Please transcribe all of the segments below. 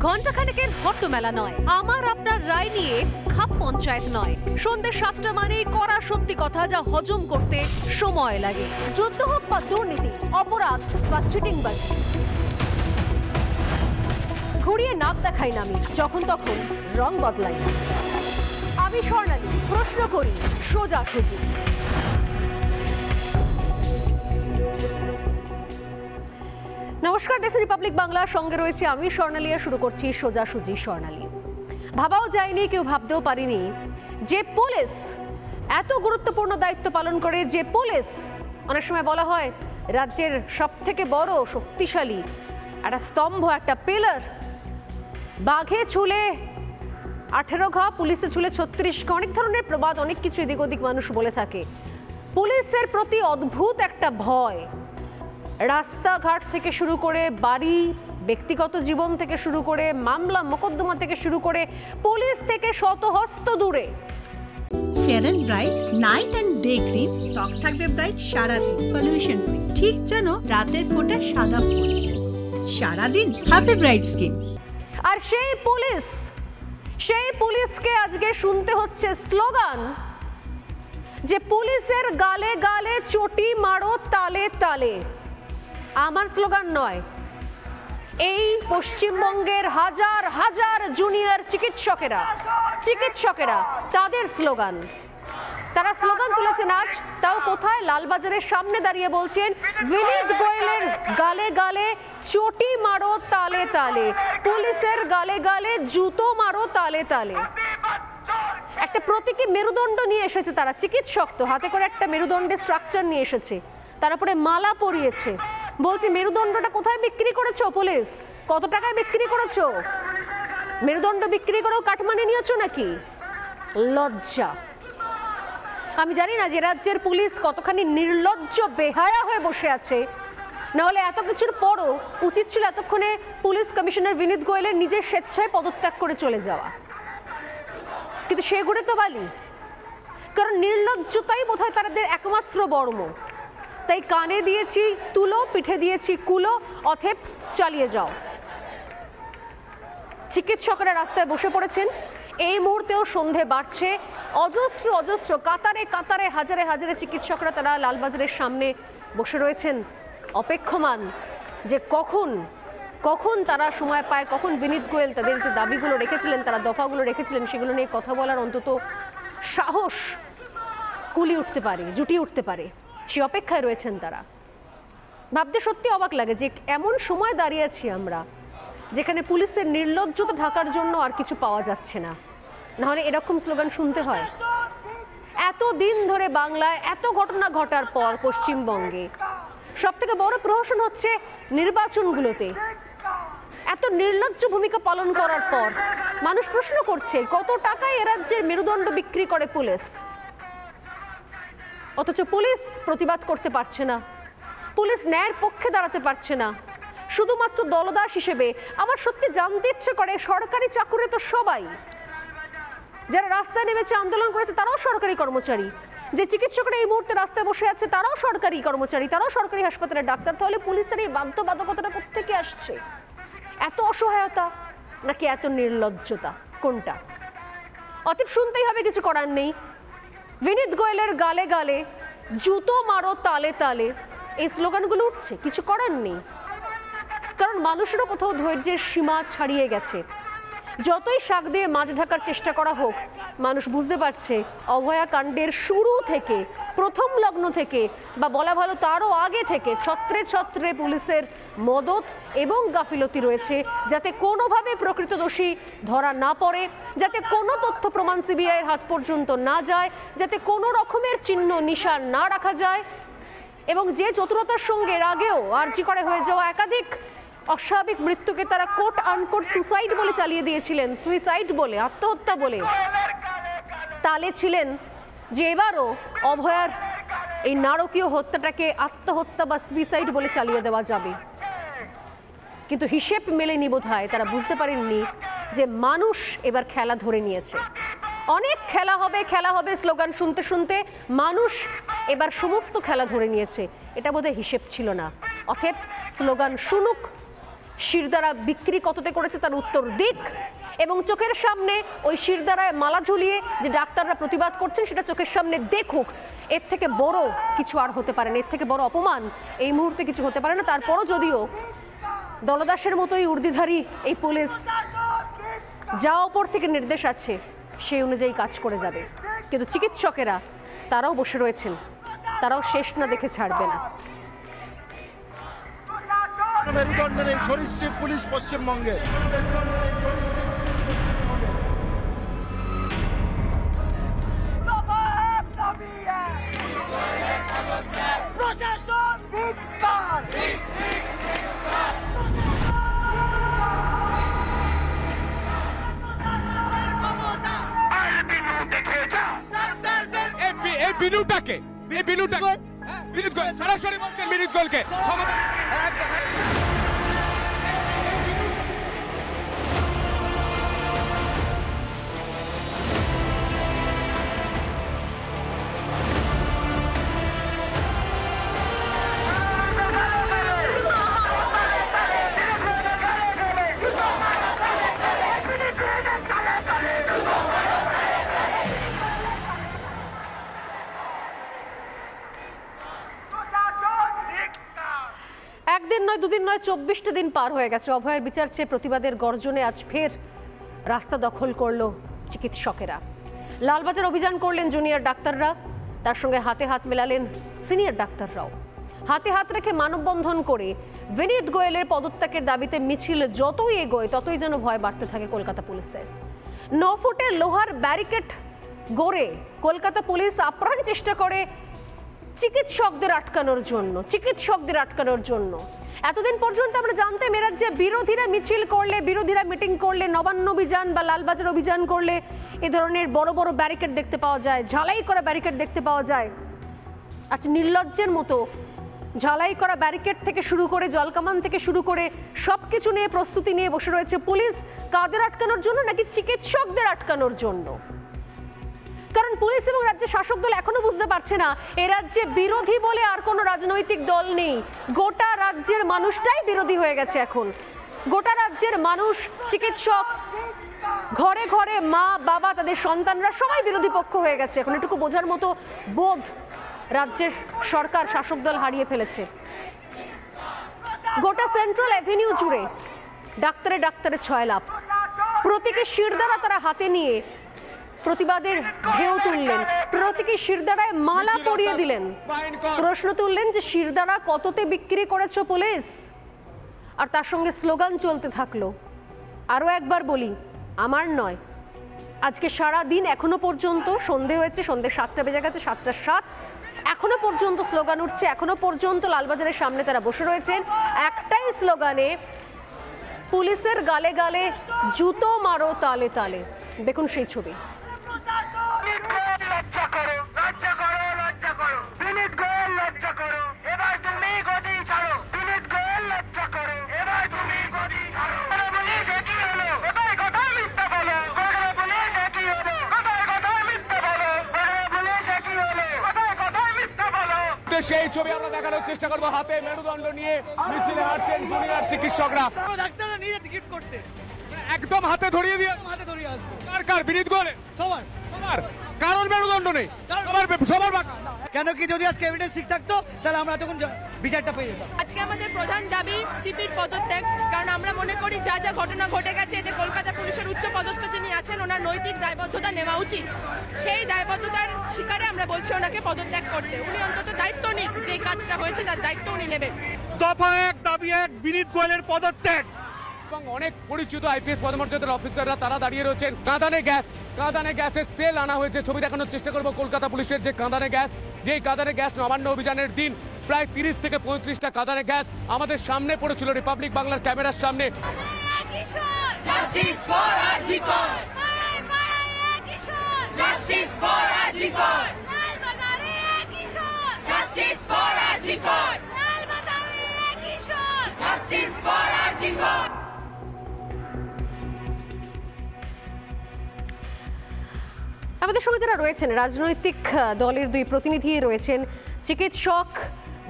ঘণ্টাখানেকের হট্টমেলা নয়, আমার আপনার রায় নিয়ে খাপ পঞ্চায়েত নয়। সন্ধ্যে 7টা মানেই কড়া সত্যি কথা, যা হজম করতে সময় লাগে। যুদ্ধ হোক বা দুর্নীতি, অপরাধ বা চিটিংবাজি, ঘুরিয়ে নাক দেখাই না আমি, যখন তখন রং বদলাই। আমি স্বর্ণালী, প্রশ্ন করি সোজাসুজি। নমস্কার, দেখছেন রিপাবলিক বাংলার সঙ্গে রয়েছে আমি স্বর্ণালী। শুরু করছি সোজাসুজি স্বর্ণালী। ভাবাও যায়নি, কেউ ভাবতেও পারিনি যে পুলিশ এত গুরুত্বপূর্ণ দায়িত্ব পালন করে, যে পুলিশ অনেক সময় বলা হয় রাজ্যের সব থেকে বড় শক্তিশালী একটা স্তম্ভ, একটা পিলার। বাঘে ছুলে 18 ঘা, পুলিশে ছুলে 36 ঘা, অনেক ধরনের প্রবাদ, অনেক কিছু এদিক ওদিক মানুষ বলে থাকে। পুলিশের প্রতি অদ্ভুত একটা ভয়, রাস্তাঘাট থেকে শুরু করে বাড়ি, ব্যক্তিগত জীবন থেকে শুরু করে মামলা মোকদ্দমা থেকে শুরু করে পুলিশ থেকে শত হস্ত দূরে। Fair and bright night and day cream, ত্বক থাকবে ব্রাইট সারাদিন, পলিউশন ফ্রি, ঠিক যেন রাতের ফোঁটা সাদা ফুল। সারাদিন হ্যাপি ব্রাইট স্কিন। আর সেই পুলিশকে আজকে শুনতে হচ্ছে স্লোগান যে পুলিশের গালে গালে চটি মারো তালে তালে। আমার স্লোগান নয়, এই পশ্চিমবঙ্গের হাজার হাজার জুনিয়র চিকিৎসকেরা তাদের স্লোগান। তারা স্লোগান তুলেছেন আজ, তাও কোথায়? লালবাজারের সামনে দাঁড়িয়ে বলছেন বিনীত গোয়েলের গালে গালে চটি মারো তালে তালে, পুলিশের গালে গালে জুতো মারো তালে তালে। একটা প্রতীকী মেরুদণ্ড নিয়ে এসেছে তারা, চিকিৎসক তো, হাতে করে একটা মেরুদণ্ডের স্ট্রাকচার নিয়ে এসেছে, তার উপরে মালা পরিয়েছে। বলছি, মেরুদণ্ডটা কোথায় বিক্রি করেছো পুলিশ? কত টাকায় বিক্রি করেছো? মেরুদণ্ড বিক্রি করেও কাটমানি নিয়েছো নাকি? লজ্জা। আমি জানি না যে রাজ্যের পুলিশ কতখানি নির্লজ্জ বেহায়া হয়ে বসে আছে, নাহলে এত কিছুর পরও উচিত ছিল এতক্ষণে পুলিশ কমিশনার বিনীত গোয়েলের নিজের স্বেচ্ছায় পদত্যাগ করে চলে যাওয়া, কিন্তু সেগুলো তো বালি। কারণ নির্লজ্জতাই বোধহয় তাদের একমাত্র বর্ম। তাই কানে দিয়েছি তুলো, পিঠে দিয়েছি কুলো, অথেপ চালিয়ে যাও। চিকিৎসকরা রাস্তায় বসে পড়েছেন। এই মুহূর্তেও সন্ধে বাড়ছে, অজস্র অজস্র কাতারে কাতারে হাজারে হাজারে চিকিৎসকরা তারা লালবাজারের সামনে বসে রয়েছেন, অপেক্ষমান যে কখন তারা সময় পায়, কখন বিনীত গোয়েল তাদের যে দাবিগুলো রেখেছিলেন, তারা দফাগুলো রেখেছিলেন, সেগুলো নিয়ে কথা বলার অন্তত সাহস জুটিয়ে উঠতে পারে, সে অপেক্ষায় রয়েছেন তারা। ভাবতে সত্যি অবাক লাগে যে এমন সময় দাঁড়িয়ে আছি আমরা যেখানে পুলিশের নির্লজ্জতা ঢাকার জন্য আর কিছু পাওয়া যাচ্ছে না। নাহলে এরকম স্লোগান শুনতে হয়? এত দিন ধরে বাংলায় এত ঘটনা ঘটার পর পশ্চিমবঙ্গে সব থেকে বড় প্রহসন হচ্ছে নির্বাচনগুলোতে। এত নির্লজ্জ ভূমিকা পালন করার পর মানুষ প্রশ্ন করছে কত টাকায় এ রাজ্যের মেরুদণ্ড বিক্রি করে পুলিশ। অথচ পুলিশ প্রতিবাদ করতে পারছে না, পুলিশ ন্যায়ের পক্ষে দাঁড়াতে পারছে না, শুধুমাত্র দলদাস হিসেবে। আমার সত্যি জানতে ইচ্ছে করে, সরকারি চাকুরে তো সবাই, যারা রাস্তায় নেমেছে আন্দোলন করেছে তারাও সরকারি কর্মচারী, যে চিকিৎসকরা এই মুহূর্তে রাস্তায় বসে আছে তারাও সরকারি কর্মচারী, তারাও সরকারি হাসপাতালের ডাক্তার। তাহলে পুলিশের এই বাধ্যবাধকতাটা কোত্থেকে আসছে? এত অসহায়তা নাকি এত নির্লজ্জতা, কোনটা? অতএব শুনতেই হবে, কিছু করার নেই। বিনীত গোয়েলের গালে গালে জুতো মারো তালে তালে, এই স্লোগানগুলো উঠছে, কিছু করার নেই। কারণ মানুষেরও কোথাও ধৈর্যের সীমা ছাড়িয়ে গেছে। যতই শাক দিয়ে মাছ ঢাকার চেষ্টা করা হোক, মানুষ বুঝতে পারছে অভয়া কাণ্ডের শুরু থেকে, প্রথম লগ্ন থেকে, বা বলা ভালো তারও আগে থেকে ছত্রে ছত্রে পুলিশের মদত এবং গাফিলতি রয়েছে, যাতে কোনোভাবে প্রকৃত দোষী ধরা না পড়ে, যাতে কোনো তথ্য প্রমাণ সিবিআইয়ের হাত পর্যন্ত না যায়, যাতে কোনো রকমের চিহ্ন নিশান না রাখা যায়। এবং যে চতুরতার সঙ্গে এর আগেও আরজি করে হয়ে যাওয়া একাধিক অস্বাভাবিক মৃত্যুকে তারা কোট আনকোট সুসাইড বলে চালিয়ে দিয়েছিলেন, সুইসাইড বলে, আত্মহত্যা বলে, তালে ছিলেন যে এবারও অভয়ার এই নারকীয় হত্যাটাকে আত্মহত্যা বা সুইসাইড বলে চালিয়ে দেওয়া যাবে। কিন্তু হিসেব মেলেনি বোধহয়, তারা বুঝতে পারেননি যে মানুষ এবার খেলা ধরে নিয়েছে। অনেক খেলা হবে স্লোগান শুনতে শুনতে মানুষ এবার সমস্ত খেলা ধরে নিয়েছে, এটা বোধহয় হিসেব ছিল না। অতএব স্লোগান শুনুক, শিরদাঁড়া বিক্রি কততে করেছে তার উত্তর দিক, এবং চোখের সামনে ওই শিরদাঁড়ায় মালা ঝুলিয়ে যে ডাক্তাররা প্রতিবাদ করছেন সেটা চোখের সামনে দেখুক। এর থেকে বড় কিছু আর হতে পারে না, এর থেকে বড় অপমান এই মুহূর্তে কিছু হতে পারে না। তারপরও যদিও দলদাসের মতোই উর্দিধারী এই পুলিশ যা ওপর থেকে নির্দেশ আছে সেই অনুযায়ী কাজ করে যাবে, কিন্তু চিকিৎসকেরা তারাও বসে রয়েছেন, তারাও শেষ না দেখে ছাড়বে না। মেরুদণ্ডের এই সরীসৃপ পুলিশ পশ্চিমবঙ্গের বিনুটাকে সরাসরি বলছেন বিনীত গোয়েলকে একদিন নয়, দুদিন নয়, 24টা দিন পার হয়ে গেছে। অভয়ের বিচার চেয়ে প্রতিবাদের গর্জনে আজ ফের রাস্তা দখল করলো চিকিৎসকেরা। লালবাজার অভিযান করলেন জুনিয়র ডাক্তাররা, তার সঙ্গে হাতে হাত মেলালেন সিনিয়র ডাক্তাররাও। হাতে হাত রেখে মানববন্ধন করে বিনীত গোয়েলের পদত্যাগের দাবিতে মিছিল যতই এগোয় ততই যেন ভয় বাড়তে থাকে কলকাতা পুলিশের। 9 ফুটের লোহার ব্যারিকেড গড়ে কলকাতা পুলিশ আপ্রাণ চেষ্টা করে চিকিৎসকদের আটকানোর জন্য। এতদিন পর্যন্ত আমরা জানতাম এরা যে বিরোধীরা মিছিল করলে, বিরোধীরা মিটিং করলে, নবান্ন অভিযান বা লালবাজার অভিযান করলে এ ধরনের বড় বড় ব্যারিকেড দেখতে পাওয়া যায়, ঝালাই করা ব্যারিকেড দেখতে পাওয়া যায়। আজ নির্লজ্জের মতো ঝালাই করা ব্যারিকেড থেকে শুরু করে জলকামান থেকে শুরু করে সবকিছু নিয়ে প্রস্তুতি নিয়ে বসে রয়েছে পুলিশ। কাদের আটকানোর জন্য? নাকি চিকিৎসকদের আটকানোর জন্য। কারণ পুলিশ এবং রাজ্যের শাসক দল এখনো বুঝতে পারছে না এ রাজ্যে বিরোধী বলে আর কোনো রাজনৈতিক দল নেই। গোটা রাজ্যের মানুষটাই বিরোধী হয়ে গেছে এখন। গোটা রাজ্যের মানুষ, চিকিৎসক, ঘরে ঘরে মা বাবা, তাদের সন্তানরা সবাই বিরোধী পক্ষ হয়ে গেছে এখন। এটুকু বোঝার মতো বোধ রাজ্যের সরকার শাসক দল হারিয়ে ফেলেছে। গোটা সেন্ট্রাল অ্যাভিনিউ জুড়ে ডাক্তারে ডাক্তারে ছয়লাভ। প্রতীকী শিরদাঁড়া তারা হাতে নিয়ে প্রতিবাদের ঢেউ তুললেন, প্রতীকী শিরদাঁড়ায় মালা পরিয়ে দিলেন। প্রশ্ন তুললেন যে শিরদাঁড়া কততে বিক্রি করেছো পুলিশ? আর তার সঙ্গে স্লোগান চলতে থাকলো। আরো একবার বলি, আমার নয়, আজকে সারা দিন এখনো পর্যন্ত, সন্ধে হয়েছে, সন্ধে 7টা বেজে গেছে, 7:07, এখনো পর্যন্ত স্লোগান উঠছে। এখনো পর্যন্ত লালবাজারের সামনে তারা বসে রয়েছেন একটাই স্লোগানে, পুলিশের গালে গালে জুতো মারো তালে তালে। দেখুন সেই ছবি। সেই ছবি আমরা দেখানোর চেষ্টা করবো। হাতে মেরুদণ্ড নিয়ে মিছিলে হাঁটছেন জুনিয়র চিকিৎসকরা। ডাক্তাররা নিয়ে টিকিট করতে একদম হাতে ধরিয়ে দিয়ে আসবো। কার বিনীত গোয়েলের? সবার। কারণ মেরুদণ্ড নেই, সবার বাঁকা। কেন কি যদি আজকে এভিডেন্স ঠিক থাকতো তাহলে আমরা তখন বিচারটা পেয়ে যেতাম। আজকে আমাদের প্রধান দাবি সিপির পদত্যাগ। কারণ আমরা মনে করি যা যা ঘটনা ঘটে গেছে এতে কলকাতা পুলিশের উচ্চ পদস্থ যিনি আছেন ওনার নৈতিক দায়বদ্ধতা নেওয়া উচিত। সেই দায়বদ্ধতার শিকারে আমরা বলছি ওনাকে পদত্যাগ করতে। উনি অন্তত দায়িত্ব নিক, যে কাজটা হয়েছে তার দায়িত্ব উনি নেবেন। দফা 1 দাবি 1 বিনীত গোয়েলের পদত্যাগ। এবং অনেক পরিচিত আইপিএস পদমর্যাদার অফিসাররা তারা দাঁড়িয়ে রয়েছেন। কাঁদানে গ্যাসের সেল আনা হয়েছে। ছবি দেখানোর চেষ্টা করবো কলকাতা পুলিশের যে কাঁদানে গ্যাস, যেই কাঁদানে গ্যাস নবান্ন অভিযানের দিন প্রায় 30 থেকে 35টা কাঁদানে গ্যাস আমাদের সামনে পড়েছিল রিপাবলিক বাংলার ক্যামেরার সামনে। আমাদের সঙ্গে যারা রয়েছেন রাজনৈতিক দলের দুই প্রতিনিধি রয়েছেন, চিকিৎসক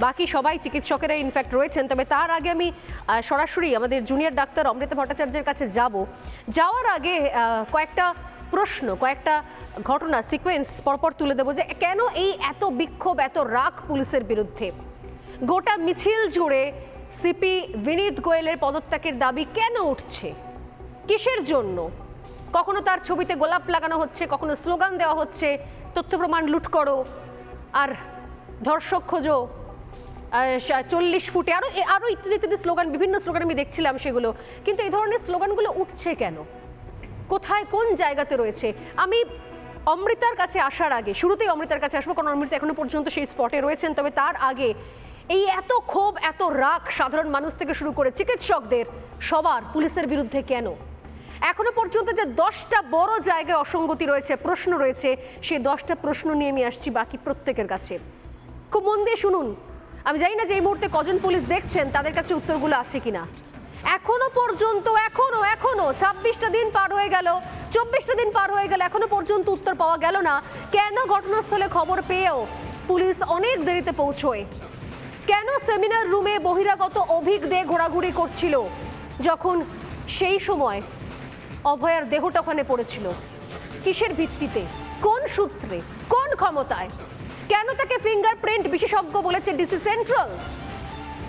বাকি সবাই চিকিৎসকেরা ইনফ্যাক্ট রয়েছেন। তবে তার আগে আমি সরাসরি আমাদের জুনিয়র ডাক্তার অমৃতা ভট্টাচার্যের কাছে যাওয়ার আগে কয়েকটা ঘটনা সিকোয়েন্স পরপর তুলে দেবো যে কেন এই এত বিক্ষোভ, এত রাগ পুলিশের বিরুদ্ধে। গোটা মিছিল জুড়ে সিপি বিনীত গোয়েলের পদত্যাগের দাবি কেন উঠছে, কিসের জন্য? কখনো তার ছবিতে গোলাপ লাগানো হচ্ছে, কখনো স্লোগান দেওয়া হচ্ছে তথ্য প্রমাণ লুট করো আর ধর্ষক খোঁজো, 40 ফুটে আরো ইত্যাদি ইত্যাদি স্লোগান, বিভিন্ন স্লোগান আমি দেখছিলাম সেগুলো। কিন্তু এই ধরনের স্লোগানগুলো উঠছে কেন, কোথায় কোন জায়গাতে রয়েছে? আমি অমৃতার কাছে আসার আগে, শুরুতেই অমৃতার কাছে আসবো কারণ অমৃতা এখনো পর্যন্ত সেই স্পটে রয়েছেন। তবে তার আগে এই এত ক্ষোভ, এত রাগ সাধারণ মানুষ থেকে শুরু করে চিকিৎসকদের সবার পুলিশের বিরুদ্ধে কেন? এখনো পর্যন্ত যে 10টা বড় জায়গায় অসঙ্গতি রয়েছে, প্রশ্ন রয়েছে, সেই 10টা প্রশ্ন নিয়ে আমি আসছি বাকি প্রত্যেকের কাছে। খুব মন দিয়ে শুনুন। আমি জানি না যে এই মুহূর্তে কজন পুলিশ দেখছেন তাদের কাছে উত্তরগুলো আছে কিনা। এখনো পর্যন্ত এখনো 26টা দিন পার হয়ে গেল, 24টা দিন পার হয়ে গেল, এখনো পর্যন্ত উত্তর পাওয়া গেল না কেন ঘটনাস্থলে খবর পেয়েও পুলিশ অনেক দেরিতে পৌঁছয়। কেন সেমিনার রুমে বহিরাগত অভিক দে ঘোরাঘুরি করছিল যখন সেই সময় অভয়ার দেহটা ওখানে পড়েছিল? কিসের ভিত্তিতে, কোন সূত্রে, কোন ক্ষমতায়? কেন তাকে ফিঙ্গারপ্রিন্ট বিশেষজ্ঞ বলেছে ডিসি সেন্ট্রাল?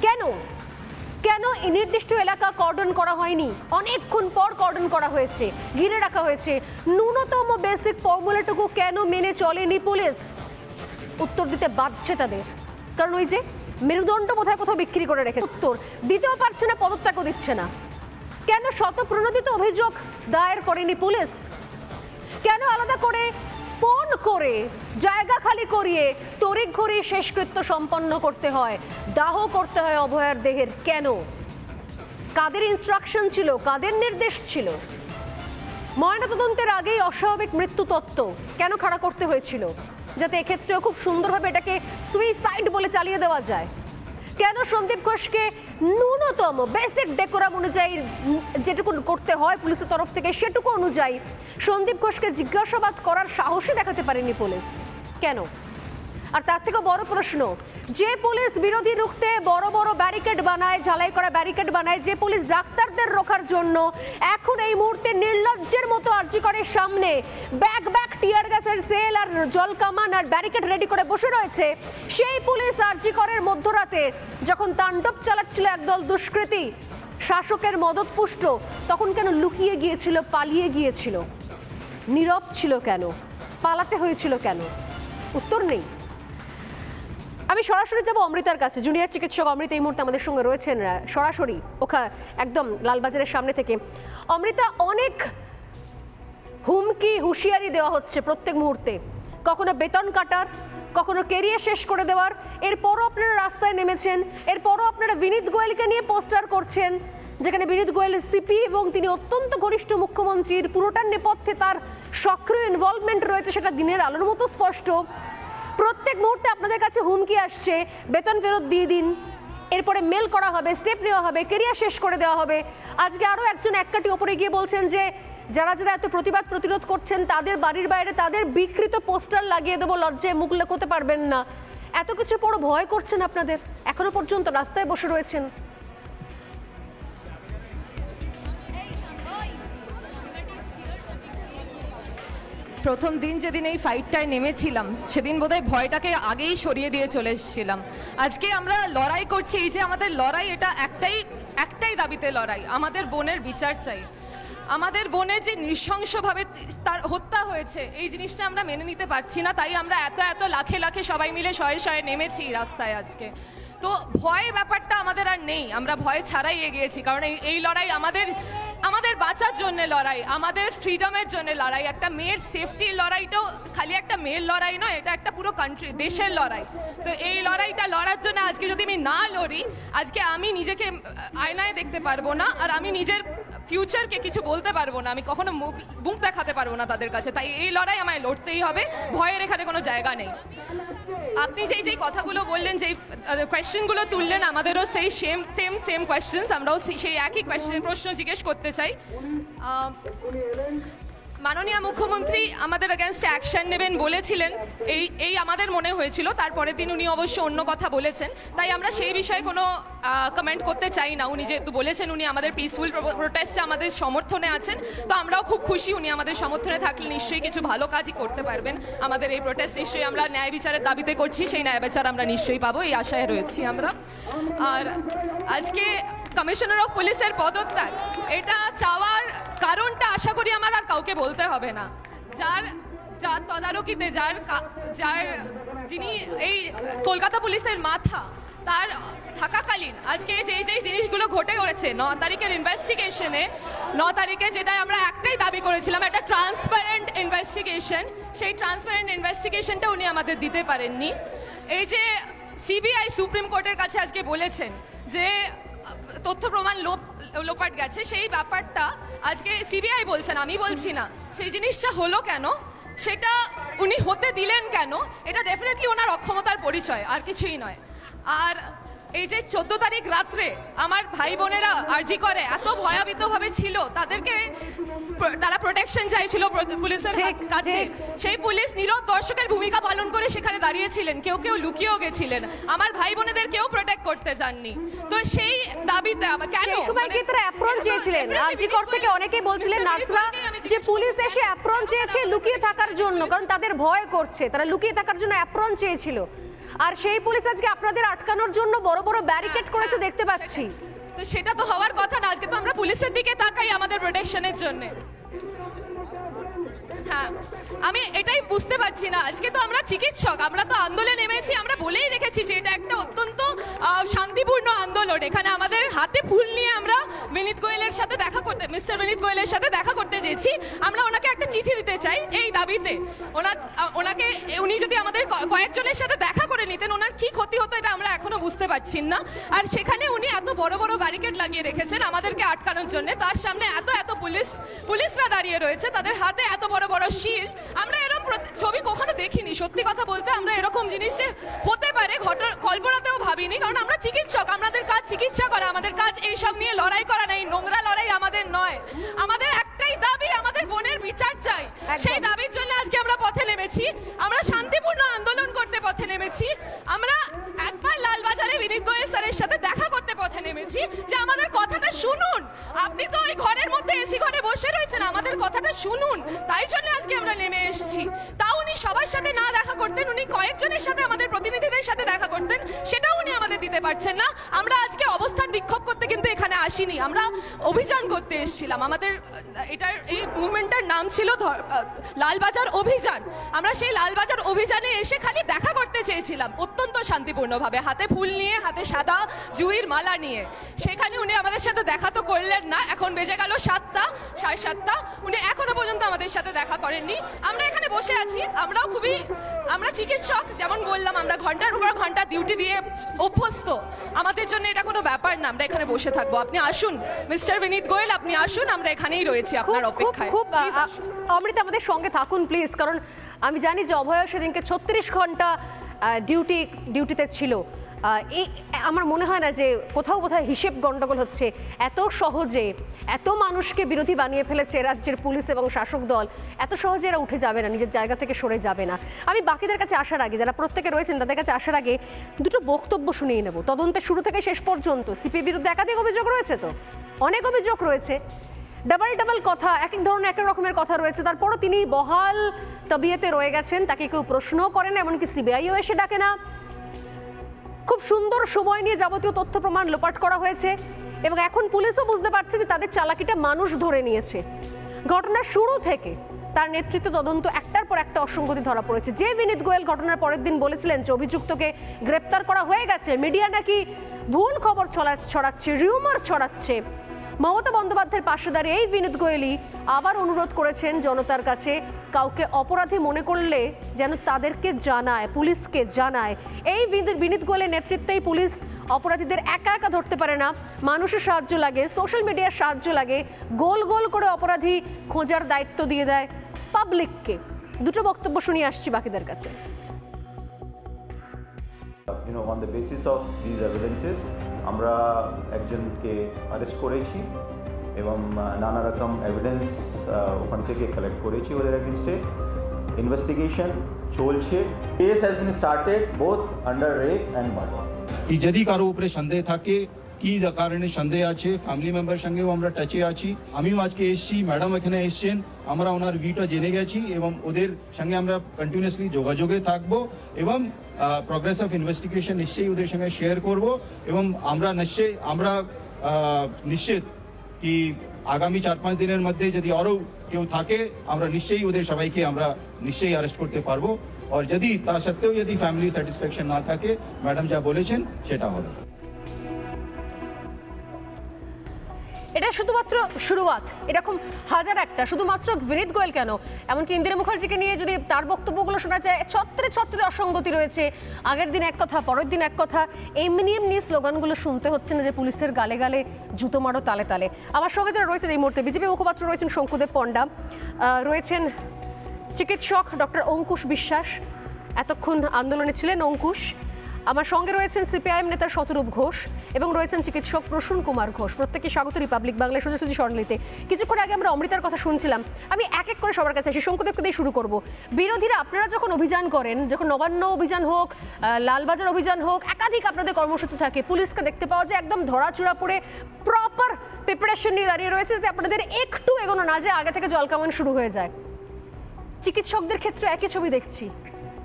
কেন এই নির্দিষ্ট এলাকা কর্ডন করা হয়নি, অনেকক্ষণ পর কর্ডন করা হয়েছে, ঘিরে রাখা হয়েছে? ন্যূনতম বেসিক ফর্মুলাটুকু কেন মেনে চলেনি পুলিশ? উত্তর দিতে বাধ্য তাদের, কারণ ওই যে মেরুদণ্ড বোধহয় কোথাও বিক্রি করে রেখে উত্তর দিতেও পারছে না, পদত্যাগও দিচ্ছে না। কেন শতপ্রণোদিত অভিযোগ দায়ের করেনি পুলিশ? কেন আলাদা করে ফোন করে জায়গা খালি করিয়ে তড়িঘড়ি শেষকৃত্য সম্পন্ন করতে হয়, দাহ করতে হয় অভয়ার দেহের? কেন? কাদের ইনস্ট্রাকশন ছিল, কাদের নির্দেশ ছিল? ময়নাতদন্তের আগেই অস্বাভাবিক মৃত্যু তত্ত্ব কেন খাড়া করতে হয়েছিল, যাতে এক্ষেত্রেও খুব সুন্দরভাবে এটাকে সুইসাইড বলে চালিয়ে দেওয়া যায়? কেন সন্দীপ ঘোষকে ন্যূনতম বেসিক ডেকোরাম অনুযায়ী যেটুকু করতে হয় পুলিশের তরফ থেকে সেটুকু অনুযায়ী সন্দীপ ঘোষকে জিজ্ঞাসাবাদ করার সাহসই দেখাতে পারেনি পুলিশ? কেন? আর তার থেকে বড় প্রশ্ন, যে পুলিশ বিরোধী রুখতে বড় বড় ব্যারিকেড বানায়, ঝালাই করা ব্যারিকেড বানায়, যে পুলিশ ডাক্তারদের রক্ষার জন্য এখন এই মুহূর্তে নির্লজ্জের মতো আরজি করে সামনে ব্যাগ টিয়ার গ্যাসের সেল আর জল কামান আর ব্যারিকেড রেডি করে বসে রয়েছে, সেই পুলিশ আরজি করের মধ্যরাতে যখন তাণ্ডব চালাচ্ছিল একদল দুষ্কৃতী শাসকের মদতপুষ্ট, তখন কেন লুকিয়ে গিয়েছিল, পালিয়ে গিয়েছিল? নীরব ছিল কেন? পালাতে হয়েছিল কেন? উত্তর নেই। আমি সরাসরি যাব অমৃতার কাছে। জুনিয়র চিকিৎসক অমৃতা এই মুহূর্তে আমাদের সঙ্গে রয়েছেন সরাসরি একদম লালবাজারের সামনে থেকে। অমৃতা, অনেক হুমকি হুঁশিয়ারি দেওয়া হচ্ছে প্রত্যেক মুহূর্তে, কখনো বেতন কাটার, কখনো কেরিয়ার শেষ করে দেওয়ার। এরপরও আপনারা রাস্তায় নেমেছেন, এরপরও আপনারা বিনীত গোয়েলকে নিয়ে পোস্টার করছেন, যেখানে বিনীত গোয়েল সিপি এবং তিনি অত্যন্ত ঘনিষ্ঠ মুখ্যমন্ত্রীর, পুরোটার নেপথ্যে তার সক্রিয় ইনভলভমেন্ট রয়েছে, সেটা দিনের আলোর মতো স্পষ্ট। প্রত্যেক মুহূর্তে আপনাদের কাছে হুমকি আসছে, বেতন ফেরত দিয়ে দিন, এরপরে মেল করা হবে, স্টেপ নেওয়া হবে, কেরিয়ার শেষ করে দেওয়া হবে। আজকে আরও একজন এক কাঠি ওপরে গিয়ে বলছেন যে যারা এত প্রতিরোধ করছেন তাদের বাড়ির বাইরে তাদের বিকৃত পোস্টার লাগিয়ে দেবো, লজ্জায় মুখ লুকোতে পারবেন না। এত কিছু বড় ভয় করছেন আপনাদের, এখনো পর্যন্ত রাস্তায় বসে রয়েছেন। প্রথম দিন যেদিন এই ফাইটটায় নেমেছিলাম সেদিন বোধহয় ভয়টাকে আগেই সরিয়ে দিয়ে চলে এসেছিলাম। আজকে আমরা লড়াই করছি, এই যে আমাদের লড়াই, এটা একটাই দাবিতে লড়াই, আমাদের বোনের বিচার চাই। আমাদের বোনের যে নৃশংসভাবে তার হত্যা হয়েছে, এই জিনিসটা আমরা মেনে নিতে পারছি না, তাই আমরা এত লাখে লাখে সবাই মিলে শয়ে নেমেছি রাস্তায় আজকে। তো ভয় ব্যাপারটা আমাদের আর নেই, আমরা ভয় ছাড়াই এগিয়েছি, কারণ এই লড়াই আমাদের বাঁচার জন্য লড়াই, আমাদের ফ্রিডমের জন্য লড়াই। একটা মেয়ের সেফটির লড়াইটাও খালি একটা মেয়ের লড়াই নয়, এটা একটা পুরো কান্ট্রি, দেশের লড়াই। তো এই লড়াইটা লড়ার জন্য আজকে যদি আমি না লড়ি, আজকে আমি নিজেকে আয়নায় দেখতে পারবো না, আর আমি নিজের ফিউচারকে কিছু বলতে পারবো না, আমি কখনো মুখ দেখাতে পারবো না তাদের কাছে। তাই এই লড়াই আমায় লড়তেই হবে, ভয়ের এখানে কোনো জায়গা নেই। আপনি যেই কথাগুলো বললেন, যেই কোয়েশ্চেনগুলো তুললেন, আমাদেরও সেই সেম কোয়েশ্চেন্স, আমরাও সেই একই প্রশ্ন জিজ্ঞেস করতে চাই। মাননীয় মুখ্যমন্ত্রী আমাদের এগেনস্টে অ্যাকশন নেবেন বলেছিলেন, এই আমাদের মনে হয়েছিল। তারপরের দিন উনি অবশ্য অন্য কথা বলেছেন, তাই আমরা সেই বিষয়ে কোনো কমেন্ট করতে চাই না। উনি যেহেতু বলেছেন উনি আমাদের পিসফুল প্রোটেস্টে আমাদের সমর্থনে আছেন, তো আমরাও খুব খুশি। উনি আমাদের সমর্থনে থাকলে নিশ্চয়ই কিছু ভালো কাজই করতে পারবেন। আমাদের এই প্রোটেস্ট নিশ্চয়ই আমরা ন্যায় বিচারের দাবিতে করছি, সেই ন্যায় বিচার আমরা নিশ্চয়ই পাবো, এই আশায় রয়েছি আমরা। আর আজকে কমিশনার অফ পুলিশের পদত্যাগ, এটা চাওয়ার কারণটা আশা করি আমার আর কাউকে বলতে হবে না। যার তদারকিতে যিনি এই কলকাতা পুলিশের মাথা, তার থাকাকালীন আজকে যে জিনিসগুলো ঘটে গেছে 9 তারিখের ইনভেস্টিগেশনে, 9 তারিখে যেটা আমরা একটাই দাবি করেছিলাম, একটা ট্রান্সপারেন্ট ইনভেস্টিগেশন, সেই ট্রান্সপারেন্ট ইনভেস্টিগেশনটা উনি আমাদের দিতে পারেননি। এই যে সিবিআই সুপ্রিম কোর্টের কাছে আজকে বলেছেন যে তথ্য প্রমাণ লোপাট গেছে, সেই ব্যাপারটা আজকে সিবিআই বলছেন, আমি বলছি না। সেই জিনিসটা হলো কেন, সেটা উনি হতে দিলেন কেন, এটা ডেফিনেটলি ওনার অক্ষমতার পরিচয়, আর কিছুই নয়। আর এই যে 14 তারিখ রাত্রে আমার ভাই বোনেরা আরজি করে এত ভয়াবিতভাবে ছিল, তারা প্রোটেকশন চাইছিল পুলিশের কাছে, সেই পুলিশ নীরব দর্শকের ভূমিকা পালন করে সেখানে দাঁড়িয়েছিলেন, কেউ লুকিয়েও গেছিলেন, আমার ভাই বোনেদের কেউ প্রোটেক্ট করতে যাননি। তো সেই দাবিতে কেন সেই সময় কি তারা অ্যাপ্রন চেয়েছিলেন? আরজি কর থেকে অনেকেই বলছিলেন নার্সরা যে পুলিশ এসে অ্যাপ্রন চেয়েছে লুকিয়ে থাকার জন্য, কারণ তাদের ভয় করছে, তারা লুকিয়ে থাকার জন্য অ্যাপ্রন চেয়েছিল। আর সেই পুলিশ আজকে আপনাদের আটকানোর জন্য বড় বড় ব্যারিকেড করেছে দেখতে পাচ্ছি। তো সেটা তো হওয়ার কথা না। আজকে তো আমরা পুলিশের দিকে তাকাই আমাদের প্রোটেকশনের জন্য। হ্যাঁ, আমি এটাই বুঝতে পারছি না। আজকে তো আমরা চিকিৎসক, আমরা তো আন্দোলনে নেমেছি, আমরা বলেই রেখেছি যে এটা একটা অত্যন্ত শান্তিপূর্ণ আন্দোলন। এখানে আমাদের হাতে ফুল নিয়ে আমরা বিনীত গোয়েলের সাথে দেখা করতে, মিস্টার বিনীত গোয়েলের সাথে দেখা করতে চেয়েছি। আমরা ওনাকে একটা চিঠি দিতে চাই এই দাবিতে। উনি যদি আমাদের কয়েকজনের সাথে দেখা করে নিতেন, ওনার কি ক্ষতি হতো এটা আমরা এখনো বুঝতে পারছি না। আর সেখানে উনি এত বড় বড় ব্যারিকেড লাগিয়ে রেখেছেন আমাদেরকে আটকানোর জন্য, তার সামনে এত পুলিশরা দাঁড়িয়ে রয়েছে, তাদের হাতে এত বড় বড় শিল্ড। আমরা এরকম ছবি কখনো দেখিনি, সত্যি কথা বলতে। আমরা এরকম জিনিস হতে পারে কল্পনাতেও ভাবিনি, কারণ আমরা চিকিৎসক, আমাদের কাজ চিকিৎসা করা, আমাদের কাজ এইসব নিয়ে লড়াই করা নাই, নোংরা লড়াই আমাদের নয়। আমাদের একটাই দাবি, আমাদের বোনের বিচার চাই। সেই দাবির জন্য আজকে আমরা পথে নেমেছি, আমরা শান্তিপূর্ণ আন্দোলন করতে পথে নেমেছি। আমরা একবার লালবাজারে বিনীত গোয়েল স্যারের সাথে দেখা করতে পথে নেমেছি যে আমাদের কথাটা শুনুন। আপনি তো ওই ঘরের মধ্যে এসি ঘরে বসে রয়েছেন, আমাদের কথাটা শুনুন। তাই জন্য আজকে আমরা নেমে এসেছি। তা উনি সবার সাথে না দেখা করতেন, উনি কয়েকজনের সাথে, আমাদের প্রতিনিধিদের সাথে দেখা করতেন, সেটাও উনি আমাদের দিতে পারছেন না। আমরা আজকে অবস্থান বিক্ষোভ করতে কিন্তু এখানে আসিনি, আমরা অভিযান করতে এসেছিলাম। আমাদের এই মুভমেন্টের নাম ছিল লালবাজার অভিযান। আমরা সেই লালবাজার অভিযানে এসে খালি দেখা করতে চেয়েছিলাম, অত্যন্ত শান্তিপূর্ণভাবে, হাতে ফুল নিয়ে, হাতে সাদা জুঁইয়ের মালা নিয়ে। সেখানে উনি আমাদের সাথে দেখা তো করলেন না। এখন বেজে গেল 7টা, 7:30, উনি এখনো পর্যন্ত আমাদের সাথে দেখা করেননি। আমরা এখানে বসে আছি, আমরা চিকিৎসক, যেমন বললাম, আমরা ঘন্টার উপর ঘন্টা ডিউটি দিয়ে অভ্যস্ত। আমাদের জন্য এটা কোনো ব্যাপার না, আমরা এখানে বসে থাকবো। আপনি আসুন মিস্টার বিনীত গোয়েল, আপনি আসুন, আমরা এখানেই রয়েছি আপনার অপেক্ষায়। অমৃতা আমাদের সঙ্গে থাকুন প্লিজ, কারণ আমি জানি যে অভয় সেদিনকে 36 ঘন্টা ডিউটিতে ছিল। আমার মনে হয় না যে কোথাও হিসেব গন্ডগোল হচ্ছে। এত সহজে এত মানুষকে বিরোধী বানিয়ে ফেলেছে রাজ্যের পুলিশ এবং শাসক দল, এত সহজে এরা উঠে যাবে না, নিজের জায়গা থেকে সরে যাবে না। আমি বাকিদের কাছে আসার আগে, যারা প্রত্যেকে রয়েছেন তাদের কাছে আসার আগে দুটো বক্তব্য শুনিয়ে নেব। তদন্তের শুরু থেকে শেষ পর্যন্ত সিপির বিরুদ্ধে একাধিক অভিযোগ রয়েছে, তো অনেক অভিযোগ রয়েছে, ডাবল কথা, এক ধরনের এক রকমের কথা রয়েছে। তারপরও তিনি বহাল তবিয়তে রয়ে গেছেন, তাকে কেউ প্রশ্নও করে না, এমনকি সিবিআইও এসে ডাকে না। খুব সুন্দর সময় নিয়ে যাবতীয় তথ্য প্রমাণ লোপাট করা হয়েছে এবং এখন পুলিশও বুঝতে পারছে যে তাদের চালাকিটা মানুষ ধরে নিয়েছে। ঘটনার শুরু থেকে তার নেতৃত্বে তদন্ত একটার পর একটা অসঙ্গতি ধরা পড়েছে। যে বিনীত গোয়েল ঘটনার পরের দিন বলেছিলেন যে অভিযুক্তকে গ্রেপ্তার করা হয়ে গেছে, মিডিয়া নাকি ভুল খবর ছড়াচ্ছে, রিউমার ছড়াচ্ছে। মমতা বন্দ্যোপাধ্যায়ের পাশে দাঁড়িয়ে এই বিনীত গোয়েলই আবার অনুরোধ করেছেন জনতার কাছে, কাউকে অপরাধী মনে করলে যেন তাদেরকে জানায়, পুলিশকে জানায়। এই বিনীত গোয়েলের নেতৃত্বেই পুলিশ অপরাধীদের একা একা ধরতে পারে না, মানুষের সাহায্য লাগে, সোশ্যাল মিডিয়ার সাহায্য লাগে, গোল গোল করে অপরাধী খোঁজার দায়িত্ব দিয়ে দেয় পাবলিককে। দুটো বক্তব্য শুনিয়ে আসছি বাকিদের কাছে। On the basis of these evidences আমরা একজনকে অ্যারেস্ট করেছি এবং নানা রকম এভিডেন্স ওখান থেকে কালেক্ট করেছি ওদের এগেনস্টে। ইনভেস্টিগেশন চলছে। Case has been started both under rape and murder. যদি কারো উপরে সন্দেহ থাকে, কি কারণে সন্দেহ আছে, ফ্যামিলি মেম্বার সঙ্গেও আমরা টাচে আছি। আমিও আজকে এসেছি, ম্যাডাম এখানে এসছেন, আমরা ওনার ভিউটা জেনে গেছি এবং ওদের সঙ্গে আমরা কন্টিনিউয়াসলি যোগাযোগে থাকবো এবং প্রোগ্রেস অফ ইনভেস্টিগেশন নিশ্চয়ই ওদের সঙ্গে শেয়ার করব এবং আমরা নিশ্চিত কি আগামী 4-5 দিনের মধ্যে যদি আরও কেউ থাকে আমরা নিশ্চয়ই ওদের সবাইকে আমরা নিশ্চয়ই অ্যারেস্ট করতে পারবো। আর যদি তা সত্ত্বেও যদি ফ্যামিলি স্যাটিসফ্যাকশন না থাকে, ম্যাডাম যা বলেছেন সেটা হবে। এটা শুধুমাত্র শুরুয়াত, এরকম হাজার একটা, শুধুমাত্র বিনীত গোয়েল কেন, এমনকি ইন্দিরা মুখার্জিকে নিয়ে যদি তার বক্তব্যগুলো শোনা যায়, ছত্রে ছত্রে অসঙ্গতি রয়েছে। আগের দিন এক কথা, পরের দিন এক কথা, এমনি স্লোগানগুলো শুনতে হচ্ছে না যে পুলিশের গালে গালে জুতো মারো তালে তালে। আমার সঙ্গে যারা রয়েছেন এই মুহূর্তে, বিজেপি মুখপাত্র রয়েছেন শঙ্কুদেব পণ্ডা, রয়েছেন চিকিৎসক ডক্টর অঙ্কুশ বিশ্বাস, এতক্ষণ আন্দোলনে ছিলেন অঙ্কুশ। আমার সঙ্গে রয়েছেন সিপিআইএম নেতা শতরূপ ঘোষ এবং রয়েছেন চিকিৎসক প্রসূন কুমার ঘোষ। প্রত্যেককে স্বাগত রিপাবলিক বাংলায় সোজাসুজি স্বর্ণলিতে। কিছুক্ষণ আগে আমরা অমৃতার কথা শুনছিলাম, আমি এক এক করে সবার কাছে আসি, শঙ্কুদেবকে দিয়ে শুরু করব। বিরোধীরা আপনারা যখন অভিযান করেন, যখন নবান্ন অভিযান হোক, লালবাজার অভিযান হোক, একাধিক আপনাদের কর্মসূচি থাকে, পুলিশকে দেখতে পাওয়া যায় একদম ধরাচূড়া পড়ে প্রপার প্রিপারেশন নিয়ে দাঁড়িয়ে রয়েছে যাতে আপনাদের একটু এগোনো না যায়, আগে থেকে জলকামান শুরু হয়ে যায়। চিকিৎসকদের ক্ষেত্রে একই ছবি দেখছি,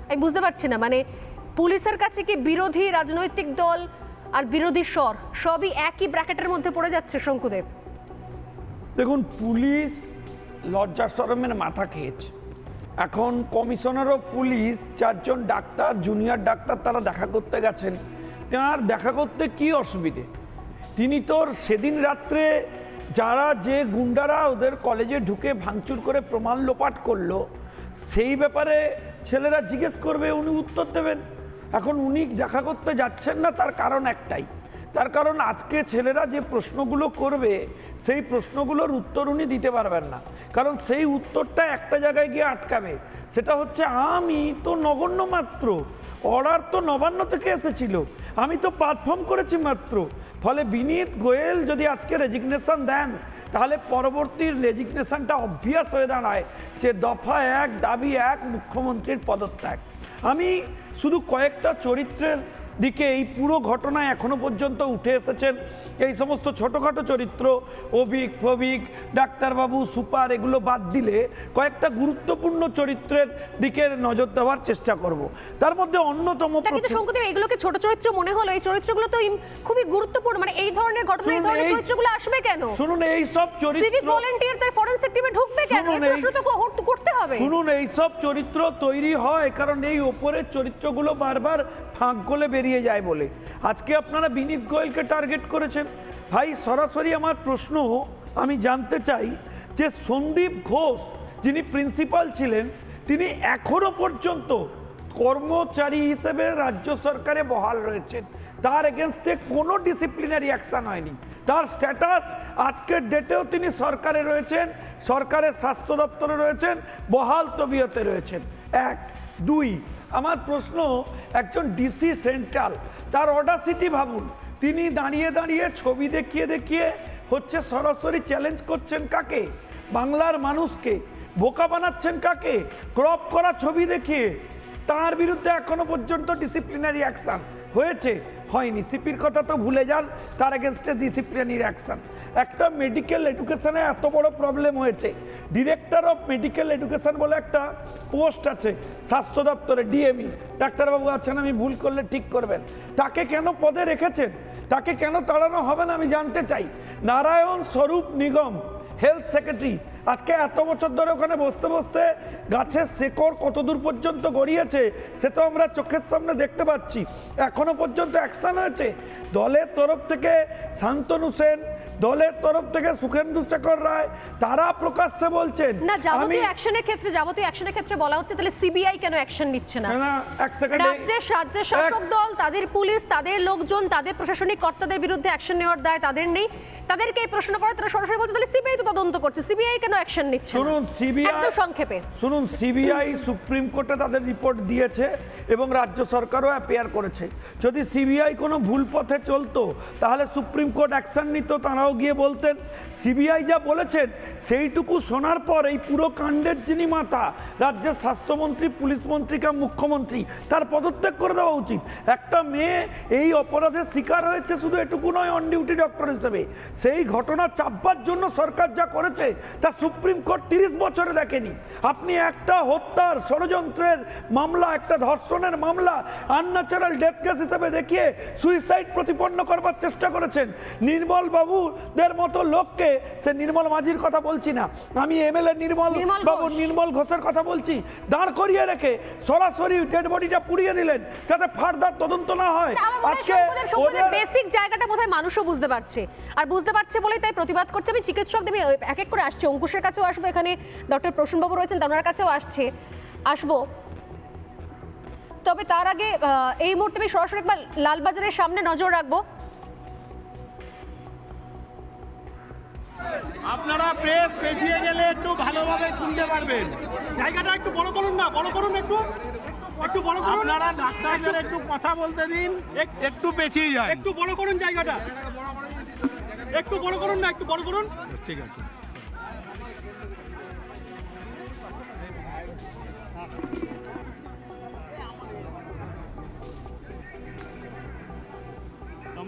আমি বুঝতে পারছি না, মানে পুলিশের কাছে কি বিরোধী রাজনৈতিক দল আর বিরোধী স্বর সবই একই ব্র্যাকেটের মধ্যে পড়ে যাচ্ছে? শঙ্কুদেব, দেখুন, পুলিশ লজ্জা শরমের মাথা খেয়েছে। এখন কমিশনার অফ পুলিশ 4 জন ডাক্তার, জুনিয়র ডাক্তার, তারা দেখা করতে গেছেন। তার দেখা করতে কি অসুবিধে? তিনি তোর সেদিন রাত্রে যারা যে গুন্ডারা ওদের কলেজে ঢুকে ভাঙচুর করে প্রমাণ লোপাট করলো, সেই ব্যাপারে ছেলেরা জিজ্ঞেস করবে, উনি উত্তর দেবেন। এখন উনি দেখা করতে যাচ্ছেন না, তার কারণ একটাই, তার কারণ আজকে ছেলেরা যে প্রশ্নগুলো করবে সেই প্রশ্নগুলোর উত্তর উনি দিতে পারবেন না, কারণ সেই উত্তরটা একটা জায়গায় গিয়ে আটকাবে। সেটা হচ্ছে, আমি তো নগণ্য মাত্র, অর্ডার তো নবান্ন থেকে এসেছিল, আমি তো পারফর্ম করেছি মাত্র। ফলে বিনীত গোয়েল যদি আজকে রেজিগনেশন দেন, তাহলে পরবর্তী রেজিগনেশনটা অবভিয়াস হয়ে দাঁড়ায় যে দফা 1 দাবি 1 মুখ্যমন্ত্রীর পদত্যাগ। আমি শুধু কয়েকটা চরিত্রের দিকে এই পুরো ঘটনায় এখনো পর্যন্ত উঠে এসেছেন এই সমস্ত ছোটোখাটো চরিত্র, অভিক ফবিক, ডাক্তারবাবু, সুপার, এগুলো বাদ দিলে কয়েকটা গুরুত্বপূর্ণ চরিত্রের দিকে নজর দেওয়ার চেষ্টা করব। তার মধ্যে অন্যতম, শঙ্কুদেব, এগুলোকে ছোট চরিত্র মনে হলো, এই চরিত্রগুলো তো খুবই গুরুত্বপূর্ণ, মানে এই ধরনের ঘটনা, এই ধরনের চরিত্রগুলো আসবে কেন? শুনুন, এই সব চরিত্র, সিভিক ভলান্টিয়ার তার ফরেনসিক টিমে ঢুকবে কেন? এই প্রশ্ন তো করতে হবে। শুনুন, এই সব চরিত্র তৈরি হয় কারণ এই ওপরের চরিত্রগুলো বারবার ফাঁক গলে বেরিয়ে যায় বলে। আজকে আপনারা বিনীত গোয়েলকে টার্গেট করেছেন। ভাই, সরাসরি আমার প্রশ্ন, আমি জানতে চাই যে সন্দীপ ঘোষ যিনি প্রিন্সিপাল ছিলেন, তিনি এখনো পর্যন্ত কর্মচারী হিসেবে রাজ্য সরকারে বহাল রয়েছেন, তার এগেনস্টে কোনো ডিসিপ্লিনারি অ্যাকশন হয়নি। তার স্ট্যাটাস আজকের ডেটেও তিনি সরকারে রয়েছেন, সরকারের স্বাস্থ্য দপ্তরে রয়েছেন, বহাল তবিয়তে রয়েছেন। 1, 2, আমার প্রশ্ন, একজন ডিসি সেন্ট্রাল, তার অডাসিটি ভাবুন, তিনি দাঁড়িয়ে দাঁড়িয়ে ছবি দেখিয়ে দেখিয়ে হচ্ছে সরাসরি চ্যালেঞ্জ করছেন কাকে? বাংলার মানুষকে। বোকা বানাচ্ছেন কাকে? ক্রপ করা ছবি দেখিয়ে। তার বিরুদ্ধে এখনো পর্যন্ত ডিসিপ্লিনারি অ্যাকশন হয়েছে? হয়নি। সিপির কথা তো ভুলে যান, তার এগেনস্টে ডিসিপ্লিনারি অ্যাকশন। একটা মেডিকেল এডুকেশনে এত বড় প্রবলেম হয়েছে, ডিরেক্টর অফ মেডিকেল এডুকেশন বলে একটা পোস্ট আছে স্বাস্থ্য দপ্তরে, ডিএমই, ডাক্তারবাবু আছেন, আমি ভুল করলে ঠিক করবেন, তাকে কেন পদে রেখেছেন? তাকে কেন তাড়ানো হবে না আমি জানতে চাই। নারায়ণ স্বরূপ নিগম, হেলথ সেক্রেটারি, আজকে এত বছর ধরে ওখানে বসতে বসতে গাছের শেকড় কত দূর পর্যন্ত গড়িয়েছে সে তো আমরা চোখের সামনে দেখতে পাচ্ছি। এখনো পর্যন্ত অ্যাকশন হয়েছে? দলের তরফ থেকে শান্তনু সেন, দলের তরফ থেকে সুখেন্দু শেখর রায়, তারা প্রকাশ্যে বলছেন না, যাবতীয় অ্যাকশনের ক্ষেত্রে বলা হচ্ছে, তাহলে সিবিআই কেন অ্যাকশন নিচ্ছে না? রাজ্যের শাসক দল, তাদের পুলিশ, তাদের লোকজন, তাদের প্রশাসনিক কর্তাদের বিরুদ্ধে অ্যাকশন নেওয়ার দায় তাদের নেই, তাদেরকে এই প্রশ্ন করে তারা সরাসরি বলছে তাহলে সিবিআই তো তদন্ত করছে, সিবিআই কেন অ্যাকশন নিচ্ছে? শুনুন, একদম সংক্ষেপে শুনুন, সিবিআই সুপ্রিম কোর্টে তাদের রিপোর্ট দিয়েছে এবং রাজ্য সরকারও অ্যাপিয়ার করেছে। যদি সিবিআই কোনো ভুল পথে চলতো তাহলে সুপ্রিম কোর্ট অ্যাকশন নিত, তারাও গিয়ে বলতেন। সিবিআই যা বলেছেন সেইটুকু শোনার পর এই পুরো কাণ্ডের যিনি মাথা, রাজ্যের স্বাস্থ্যমন্ত্রী, পুলিশ মন্ত্রী কা মুখ্যমন্ত্রী, তার পদত্যাগ করে দেওয়া উচিত। একটা মেয়ে এই অপরাধের শিকার হয়েছে, শুধু এটুকু নয়, অন ডিউটি ডক্টর হিসেবে। সেই ঘটনা চাপবার জন্য সরকার যা করেছে তা সুপ্রিম কোর্ট 30 বছরে দেখেনি। আপনি একটা হত্যার ষড়যন্ত্রের মামলা, একটা ধর্ষণের মামলা আনন্যাচারাল ডেথ কেস হিসেবে দেখিয়ে সুইসাইড প্রতিপন্ন করবার চেষ্টা করেছেন। নির্মল বাবুদের মতো লোককে, সে নির্মল মাঝির কথা বলছি না, আমি এমএলএ নির্মল ঘোষের কথা বলছি, দাঁড় করিয়ে রেখে সরাসরি ডেড বডিটা পুড়িয়ে দিলেন যাতে ফার্দার তদন্ত না হয়। আজকে ওদের বেসিক জায়গাটা বোধহয় মানুষও বুঝতে পারছে, আর বুঝতে পারছে বলেই তাই প্রতিবাদ করছে। আমি চিকিৎসকদের এক এক করে আসছে, অঙ্কুশের কাছেও আসবো, এখানে ডক্টর প্রসূনবাবু রয়েছেন, তার কাছেও আসবো। তবে তার আগে এই মুহূর্তে আমি সরাসরি একবার লালবাজারের সামনে নজর রাখবো। আপনারা প্রেস পেছিয়ে গেলে একটু ভালোভাবে শুনতে পারবেন। জায়গাটা একটু বড় করুন না, বড় করুন, একটু বড় করুন। আপনারা ডাক্তারদের একটু কথা বলতে দিন, একটু পেছিয়ে যান, একটু বড় করুন জায়গাটা, একটু বড় করুন না, একটু বড় করুন। ঠিক আছে।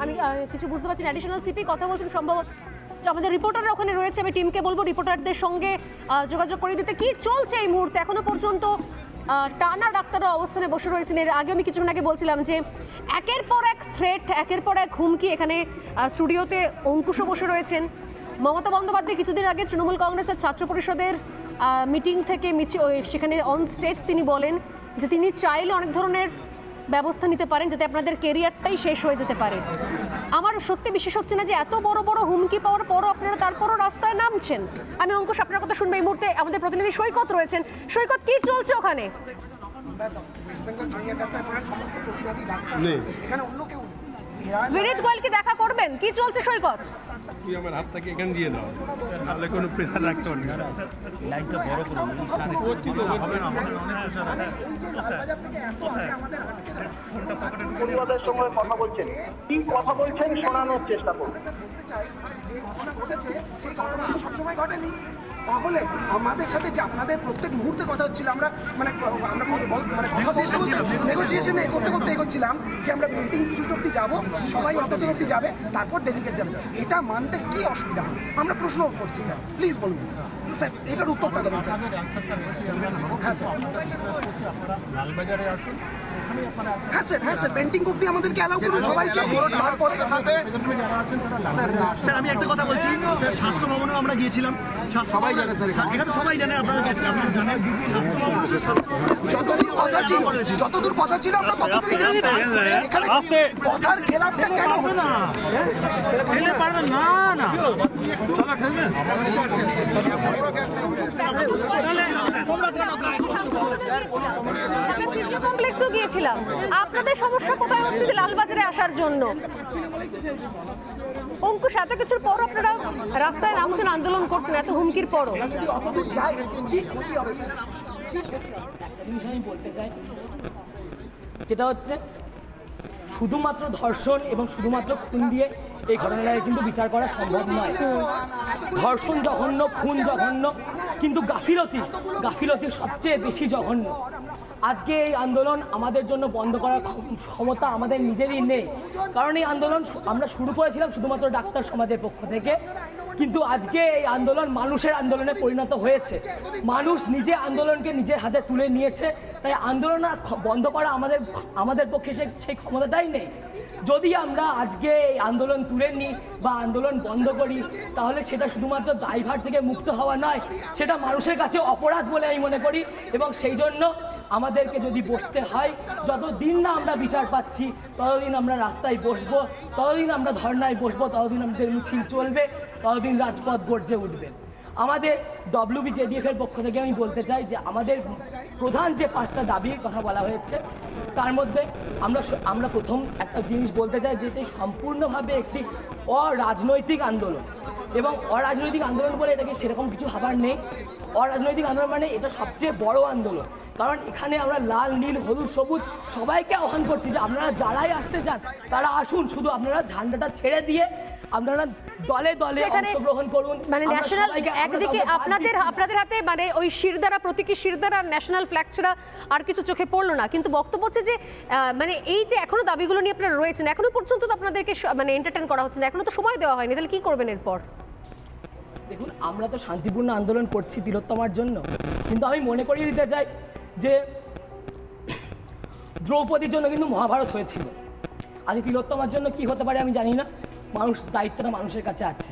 আমি কিছু বুঝতে পারছি না। অ্যাডিশনাল সিপি কথা বলছেন সম্ভবত, আমাদের রিপোর্টাররা ওখানে রয়েছে, আমি টিমকে বলবো রিপোর্টারদের সঙ্গে যোগাযোগ করে দিতে। কি চলছে এই মুহূর্তে? এখনো পর্যন্ত টানা ডাক্তাররা অবস্থানে বসে রয়েছেন। এর আগে আমি কিছুক্ষণ আগে বলছিলাম যে একের পর এক থ্রেট, একের পর এক হুমকি। এখানে স্টুডিওতে অঙ্কুশও বসে রয়েছেন। মমতা বন্দ্যোপাধ্যায় কিছুদিন আগে তৃণমূল কংগ্রেসের ছাত্র পরিষদের মিটিং থেকে সেখানে অন স্টেজ তিনি বলেন যে তিনি চাইলে অনেক ধরনের ব্যবস্থা নিতে পারেন যাতে আপনাদের কেরিয়ারটাই শেষ হয়ে যেতে পারে। আমার সত্যি বিশ্বাস হচ্ছে না যে এত বড় বড় হুমকি পাওয়ার পরও আপনারা তারপরও রাস্তায় নামছেন। আমি অঙ্কুশ আপনার কথা শুনবো। এই মুহূর্তে আমাদের প্রতিনিধি সৈকত রয়েছেন। সৈকত, কি চলছে ওখানে? বিনীত গোয়েলকে দেখা করবেন, কি চলছে সৈকত? তুই আমার হাতটাকে এখানে দিয়ে দাও, নাহলে কোনো প্রেসার রাখতে পারবি না। লাইটটা বড় করুন। প্রতিবাদের সময় কথা বলছেন, কি কথা বলছেন শোনানোর চেষ্টা করুন। বলতে চাই যে ঘটনা ঘটেছে সেই ঘটনা তো সবসময় ঘটেনি। তাহলে আমাদের সাথে যে আপনাদের প্রত্যেক মুহূর্তে কথা হচ্ছিল, আমরা নেগোসিয়েশনে করতে করতে এগোচ্ছিলাম যে আমরা বিল্ডিং স্ট্রিট অব্দি যাবো, সবাই অতদূর অব্দি যাবে, তারপর ডেলিগেট যাবে। এটা মানতে কি অসুবিধা? আমরা প্রশ্ন করছি স্যার, প্লিজ বলুন স্যার, এটার উত্তরটা দেবেন স্যার। হ্যাঁ স্যার, লালবাজারে আসুন। হ্যাঁ স্যার, হ্যাঁ স্যার, পেন্টিং অব্দি আমাদেরকে অ্যালাউ করুন সবাইকে। স্যার আমি একটা কথা বলছি, স্যার স্বাস্থ্য ভবনেও আমরা গিয়েছিলাম, সবাই জানে স্যার, এখানে সবাই জানে, আপনারা গেছেন, আপনারা জানেন স্বাস্থ্য ভবন, যতদূর কথা ছিল আমরা ততদূরই গেছি। এখানে কথার খেলাপটা কেন হচ্ছে? খেলে পারবেন না, না কমপ্লেক্সও গিয়েছিলাম। আপনাদের সমস্যা কোথায় হচ্ছে যে লালবাজারে আসার জন্য? অঙ্কুশ, এত কিছুর পর আপনারা রাস্তায় নামছেন, আন্দোলন করছেন, এত হুমকির পরও। আমি বলতে চাই যেটা হচ্ছে শুধুমাত্র ধর্ষণ এবং শুধুমাত্র খুন দিয়ে এই ঘটনাটাকে কিন্তু বিচার করা সম্ভব নয়। ধর্ষণ জঘন্য, খুন জঘন্য, কিন্তু গাফিলতি সবচেয়ে বেশি জঘন্য। আজকে এই আন্দোলন আমাদের জন্য বন্ধ করার ক্ষমতা আমাদের নিজেরই নেই, কারণ এই আন্দোলন আমরা শুরু করেছিলাম শুধুমাত্র ডাক্তার সমাজের পক্ষ থেকে, কিন্তু আজকে এই আন্দোলন মানুষের আন্দোলনে পরিণত হয়েছে। মানুষ নিজে আন্দোলনকে নিজের হাতে তুলে নিয়েছে, তাই আন্দোলন বন্ধ করা আমাদের পক্ষে সেই ক্ষমতাটাই নেই। যদি আমরা আজকে এই আন্দোলন তুলে নিই বা আন্দোলন বন্ধ করি, তাহলে সেটা শুধুমাত্র দায়ভার থেকে মুক্ত হওয়া নয়, সেটা মানুষের কাছে অপরাধ বলে আমি মনে করি। এবং সেই জন্য আমাদেরকে যদি বসতে হয়, যতদিন না আমরা বিচার পাচ্ছি ততদিন আমরা রাস্তায় বসবো, ততদিন আমরা ধর্নায় বসবো, ততদিন আমাদের মিছিল চলবে, ততদিন রাজপথ গর্জে উঠবে। আমাদের WBJDF এর পক্ষ থেকে আমি বলতে চাই যে আমাদের প্রধান যে 5টা দাবির কথা বলা হয়েছে, তার মধ্যে আমরা প্রথম একটা জিনিস বলতে চাই যে এটি সম্পূর্ণভাবে একটি অরাজনৈতিক আন্দোলন। এবং অরাজনৈতিক আন্দোলন বলে এটাকে সেরকম কিছু ভাবার নেই। অরাজনৈতিক আন্দোলন মানে এটা সবচেয়ে বড় আন্দোলন, কারণ এখানে আমরা লাল, নীল, হলুদ, সবুজ সবাইকে আহ্বান করছি যে আপনারা যারাই আসতে চান তারা আসুন, শুধু আপনারা ঝান্ডাটা ছেড়ে দিয়ে আপনারা দলে দলে অংশগ্রহণ করুন। মানে ন্যাশনাল একদিকে আপনাদের হাতে মানে ওই শিরদাঁড়া প্রতীকী শিরদাঁড়া ন্যাশনাল ফ্ল্যাগ ছাড়া আর কিছু চোখে পড়লো না, কিন্তু বক্তব্য হচ্ছে যে মানে এই যে এখনো দাবিগুলো নিয়ে আপনারা রয়েছেন, এখনো পর্যন্ত তো আপনাদেরকে মানে এন্টারটেইন করা হচ্ছে না, এখনো তো সময় দেওয়া হয়নি, তাহলে কি করবেন এরপর? দেখুন, আমরা তো শান্তিপূর্ণ আন্দোলন করছি তিলোত্তমার জন্য, কিন্তু আমি মনে করিয়ে দিতে চাই যে দ্রৌপদীর জন্য কিন্তু মহাভারত হয়েছিল। আজ তিলোত্তমার জন্য কি হতে পারে আমি জানি না, দায়িত্বটা মানুষের কাছে আছে,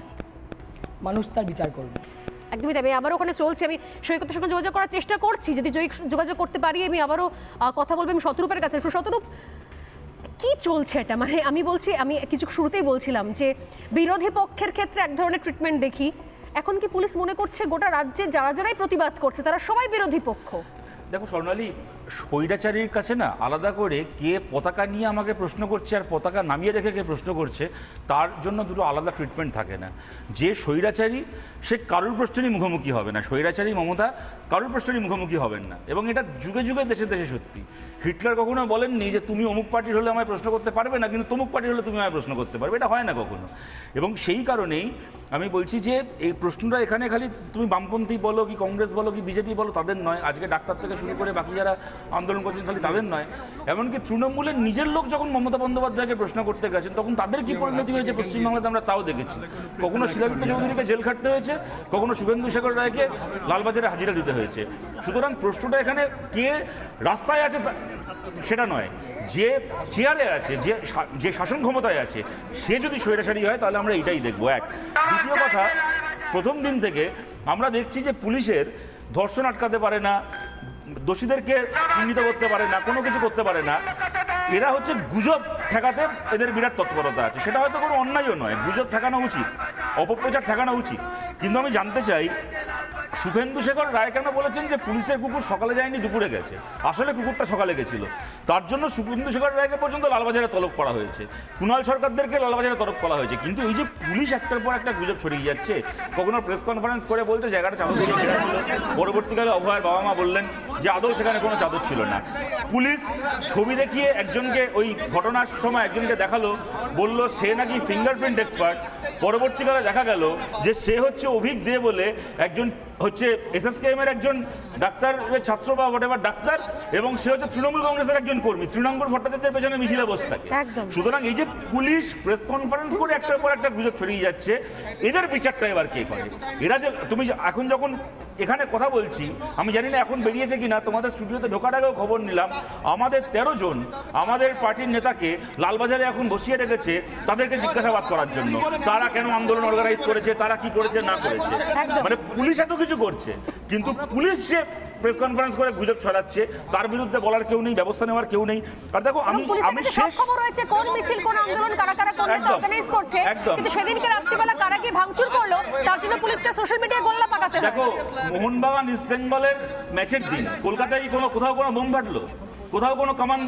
মানুষ তার বিচার করবে। একদমই তাই। আবারও ওখানে চলছে, আমি সৈকতের সঙ্গে যোগাযোগ করার চেষ্টা করছি, যদি যোগাযোগ করতে পারি আমি আবারও কথা বলবো আমি শতরূপের কাছে। শতরূপ, কি চলছে এটা? মানে আমি কিছু শুরুতেই বলছিলাম যে বিরোধী পক্ষের ক্ষেত্রে এক ধরনের ট্রিটমেন্ট দেখি, এখন কি পুলিশ মনে করছে গোটা রাজ্যে যারাই প্রতিবাদ করছে তারা সবাই বিরোধী পক্ষ? দেখো স্বর্ণালী, স্বৈরাচারীর কাছে না আলাদা করে কে পতাকা নিয়ে আমাকে প্রশ্ন করছে আর পতাকা নামিয়ে রেখে কে প্রশ্ন করছে তার জন্য দুটো আলাদা ট্রিটমেন্ট থাকে না। যে স্বৈরাচারী সে কারুর প্রশ্নেরই মুখোমুখি হবে না, স্বৈরাচারী মমতা কারুর প্রশ্নেরই মুখোমুখি হবেন না, এবং এটা যুগে যুগে দেশে দেশে সত্যি। হিটলার কখনো বলেননি যে তুমি অমুক পার্টির হলে আমায় প্রশ্ন করতে পারবে না, কিন্তু তমুক পার্টির হলে তুমি আমায় প্রশ্ন করতে পারবে, এটা হয় না কখনো। এবং সেই কারণেই আমি বলছি যে এই প্রশ্নটা এখানে খালি তুমি বামপন্থী বলো কি কংগ্রেস বলো কি বিজেপি বলো তাদের নয়, আজকে ডাক্তার থেকে শুরু করে বাকি যারা আন্দোলন করছেন খালি তাদের নয়, এমনকি তৃণমূলের নিজের লোক যখন মমতা বন্দ্যোপাধ্যায়কে প্রশ্ন করতে গেছেন তখন তাদের কি পরিণতি হয়েছে পশ্চিমবাংলাতে আমরা তাও দেখেছি। কখনো শিলাজিৎ চৌধুরীকে জেল খাটতে হয়েছে, কখনো শুভেন্দু শেখর রায়কে লালবাজারে হাজিরা দিতে হয়েছে। সুতরাং প্রশ্নটা এখানে কে রাস্তায় আছে সেটা নয়, যে চেয়ারে আছে, যে শাসন ক্ষমতায় আছে সে যদি স্বৈরাচারী হয় তাহলে আমরা এটাই দেখবো। এক, দ্বিতীয় কথা, প্রথম দিন থেকে আমরা দেখছি যে পুলিশের ধর্ষণ আটকাতে পারে না, দোষীদেরকে চিহ্নিত করতে পারে না, কোনো কিছু করতে পারে না। এরা হচ্ছে গুজব ঠেকাতে এদের বিরাট তৎপরতা আছে, সেটা হয়তো কোনো অন্যায়ও নয়, গুজব ঠেকানো উচিত, অপপ্রচার ঠেকানো উচিত। কিন্তু আমি জানতে চাই শুভেন্দু শেখর রায় কেন বলেছেন যে পুলিশের কুকুর সকালে যায়নি দুপুরে গেছে? আসলে কুকুরটা সকালে গেছিল, তার জন্য শুভেন্দু শেখর রায়কে পর্যন্ত লালবাজারে তলব করা হয়েছে, কুণাল সরকারদেরকে লালবাজারে তলব করা হয়েছে। কিন্তু এই যে পুলিশ একটার পর একটা গুজব ছড়িয়ে যাচ্ছে, কখনো প্রেস কনফারেন্স করে বলতে জায়গাটা চাদর দিয়ে ঘেরা ছিল, পরবর্তীকালে অভয়ের বাবা মা বললেন যে আদৌ সেখানে কোনো চাদর ছিল না। পুলিশ ছবি দেখিয়ে একজনকে ওই ঘটনার সময় একজনকে দেখালো, বলল সে নাকি ফিঙ্গারপ্রিন্ট এক্সপার্ট, পরবর্তীকালে দেখা গেল যে সে হচ্ছে অভিক দে বলে একজন হচ্ছে এসএসকেএম এর একজন ডাক্তারের ছাত্র বা হোয়াটএভার ডাক্তার, এবং সে হচ্ছে তৃণমূল কংগ্রেসের একজন কর্মী, তৃণাঙ্কুর ভট্টাচার্যের পেছনে মিছিলে বসে থাকে। সুতরাং এই যে পুলিশ প্রেস কনফারেন্স করে একটার পর একটা গুজব ছড়িয়ে যাচ্ছে, এদের বিচারটা এবার কে করে? এরা যে তুমি এখন যখন এখানে কথা বলছি, আমি জানি না এখন বেরিয়েছে কিনা, তোমাদের স্টুডিওতে ঢোকার আগেও খবর নিলাম আমাদের 13 জন আমাদের পার্টির নেতাকে লালবাজারে এখন বসিয়ে রেখেছে তাদেরকে জিজ্ঞাসাবাদ করার জন্য, তারা কেন আন্দোলন অর্গানাইজ করেছে, তারা কি করেছে না করেছে। মানে পুলিশ এত কিছু করছে, কিন্তু পুলিশ যে প্রেস কনফারেন্স করে গুজব ছড়াচ্ছে তার বিরুদ্ধে বলার কেউ নেই, ব্যবস্থা নেওয়ার কেউ নেই। আর দেখো আমি শেষ খবর রয়েছে কোন মিছিল কোন আন্দোলন কারা কারা কোন নেতা অর্গানাইজ করছে, কিন্তু সেদিনকে রাত্রিবেলা কারা কি ভাঙচুর করলো তার জন্য পুলিশকে সোশ্যাল মিডিয়ায় গোল্লা পাকাতে হয়। দেখো মোহনবাগান ইস্ট বেঙ্গলের ম্যাচের দিন কলকাতায় কোথাও কোনো বোম ফাটলো, কোথাও কোনো কামান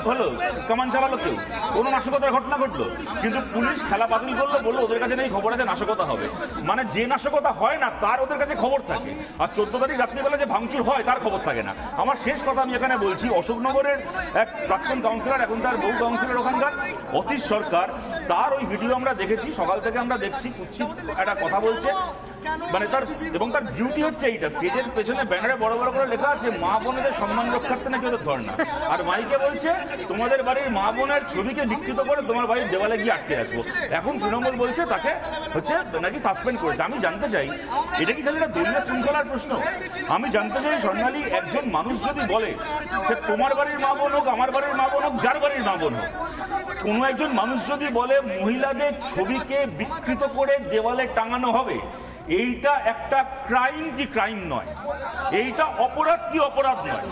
হলো, কামান চালালো কেউ, কোনো নাশকতার ঘটনা ঘটলো, কিন্তু পুলিশ খেলা বাতিল করলো, বললো ওদের কাছে নেই খবর আছে নাশকতা হবে। মানে যে নাশকতা হয় না তার ওদের কাছে খবর থাকে, আর 14 তারিখ রাত্রিবেলা যে ভাঙচুর হয় তার খবর থাকে না। আমার শেষ কথা আমি এখানে বলছি, অশোকনগরের এক প্রাক্তন কাউন্সিলর, এখন তার বহু কাউন্সিলর ওখানকার, অতীশ সরকার, তার ওই ভিডিও আমরা দেখেছি, সকাল থেকে আমরা দেখছি, কুৎসিত একটা কথা বলছে, মানে তার বিউটি হচ্ছে এইটা, স্টেজের পেছনে ব্যানারে বড় বড় করে লেখা আছে মা বোনেদের সম্মান রক্ষার্থে নাকি ওদের ধর্ণা, আর মাইকে বলছে তোমাদের বাড়ির মা বোনের ছবিকে বিকৃত করে তোমার বাড়ির দেওয়ালে গিয়ে আটকে আসবো। এখন তৃণমূল বলছে তাকে হচ্ছে নাকি সাসপেন্ড করেছে। আমি জানতে চাই এটা কি খালি একটা দলীয় শৃঙ্খলার প্রশ্ন? আমি জানতে চাই স্বর্ণালী, একজন মানুষ যদি বলে সে তোমার বাড়ির মা বোন হোক, আমার বাড়ির মা বোন হোক, যার বাড়ির মা বোন হোক, কোনো একজন মানুষ যদি বলে মহিলাদের ছবিকে বিকৃত করে দেওয়ালে টাঙানো হবে, এইটা একটা ক্রাইম কি ক্রাইম নয়? এইটা অপরাধ কি অপরাধ নয়?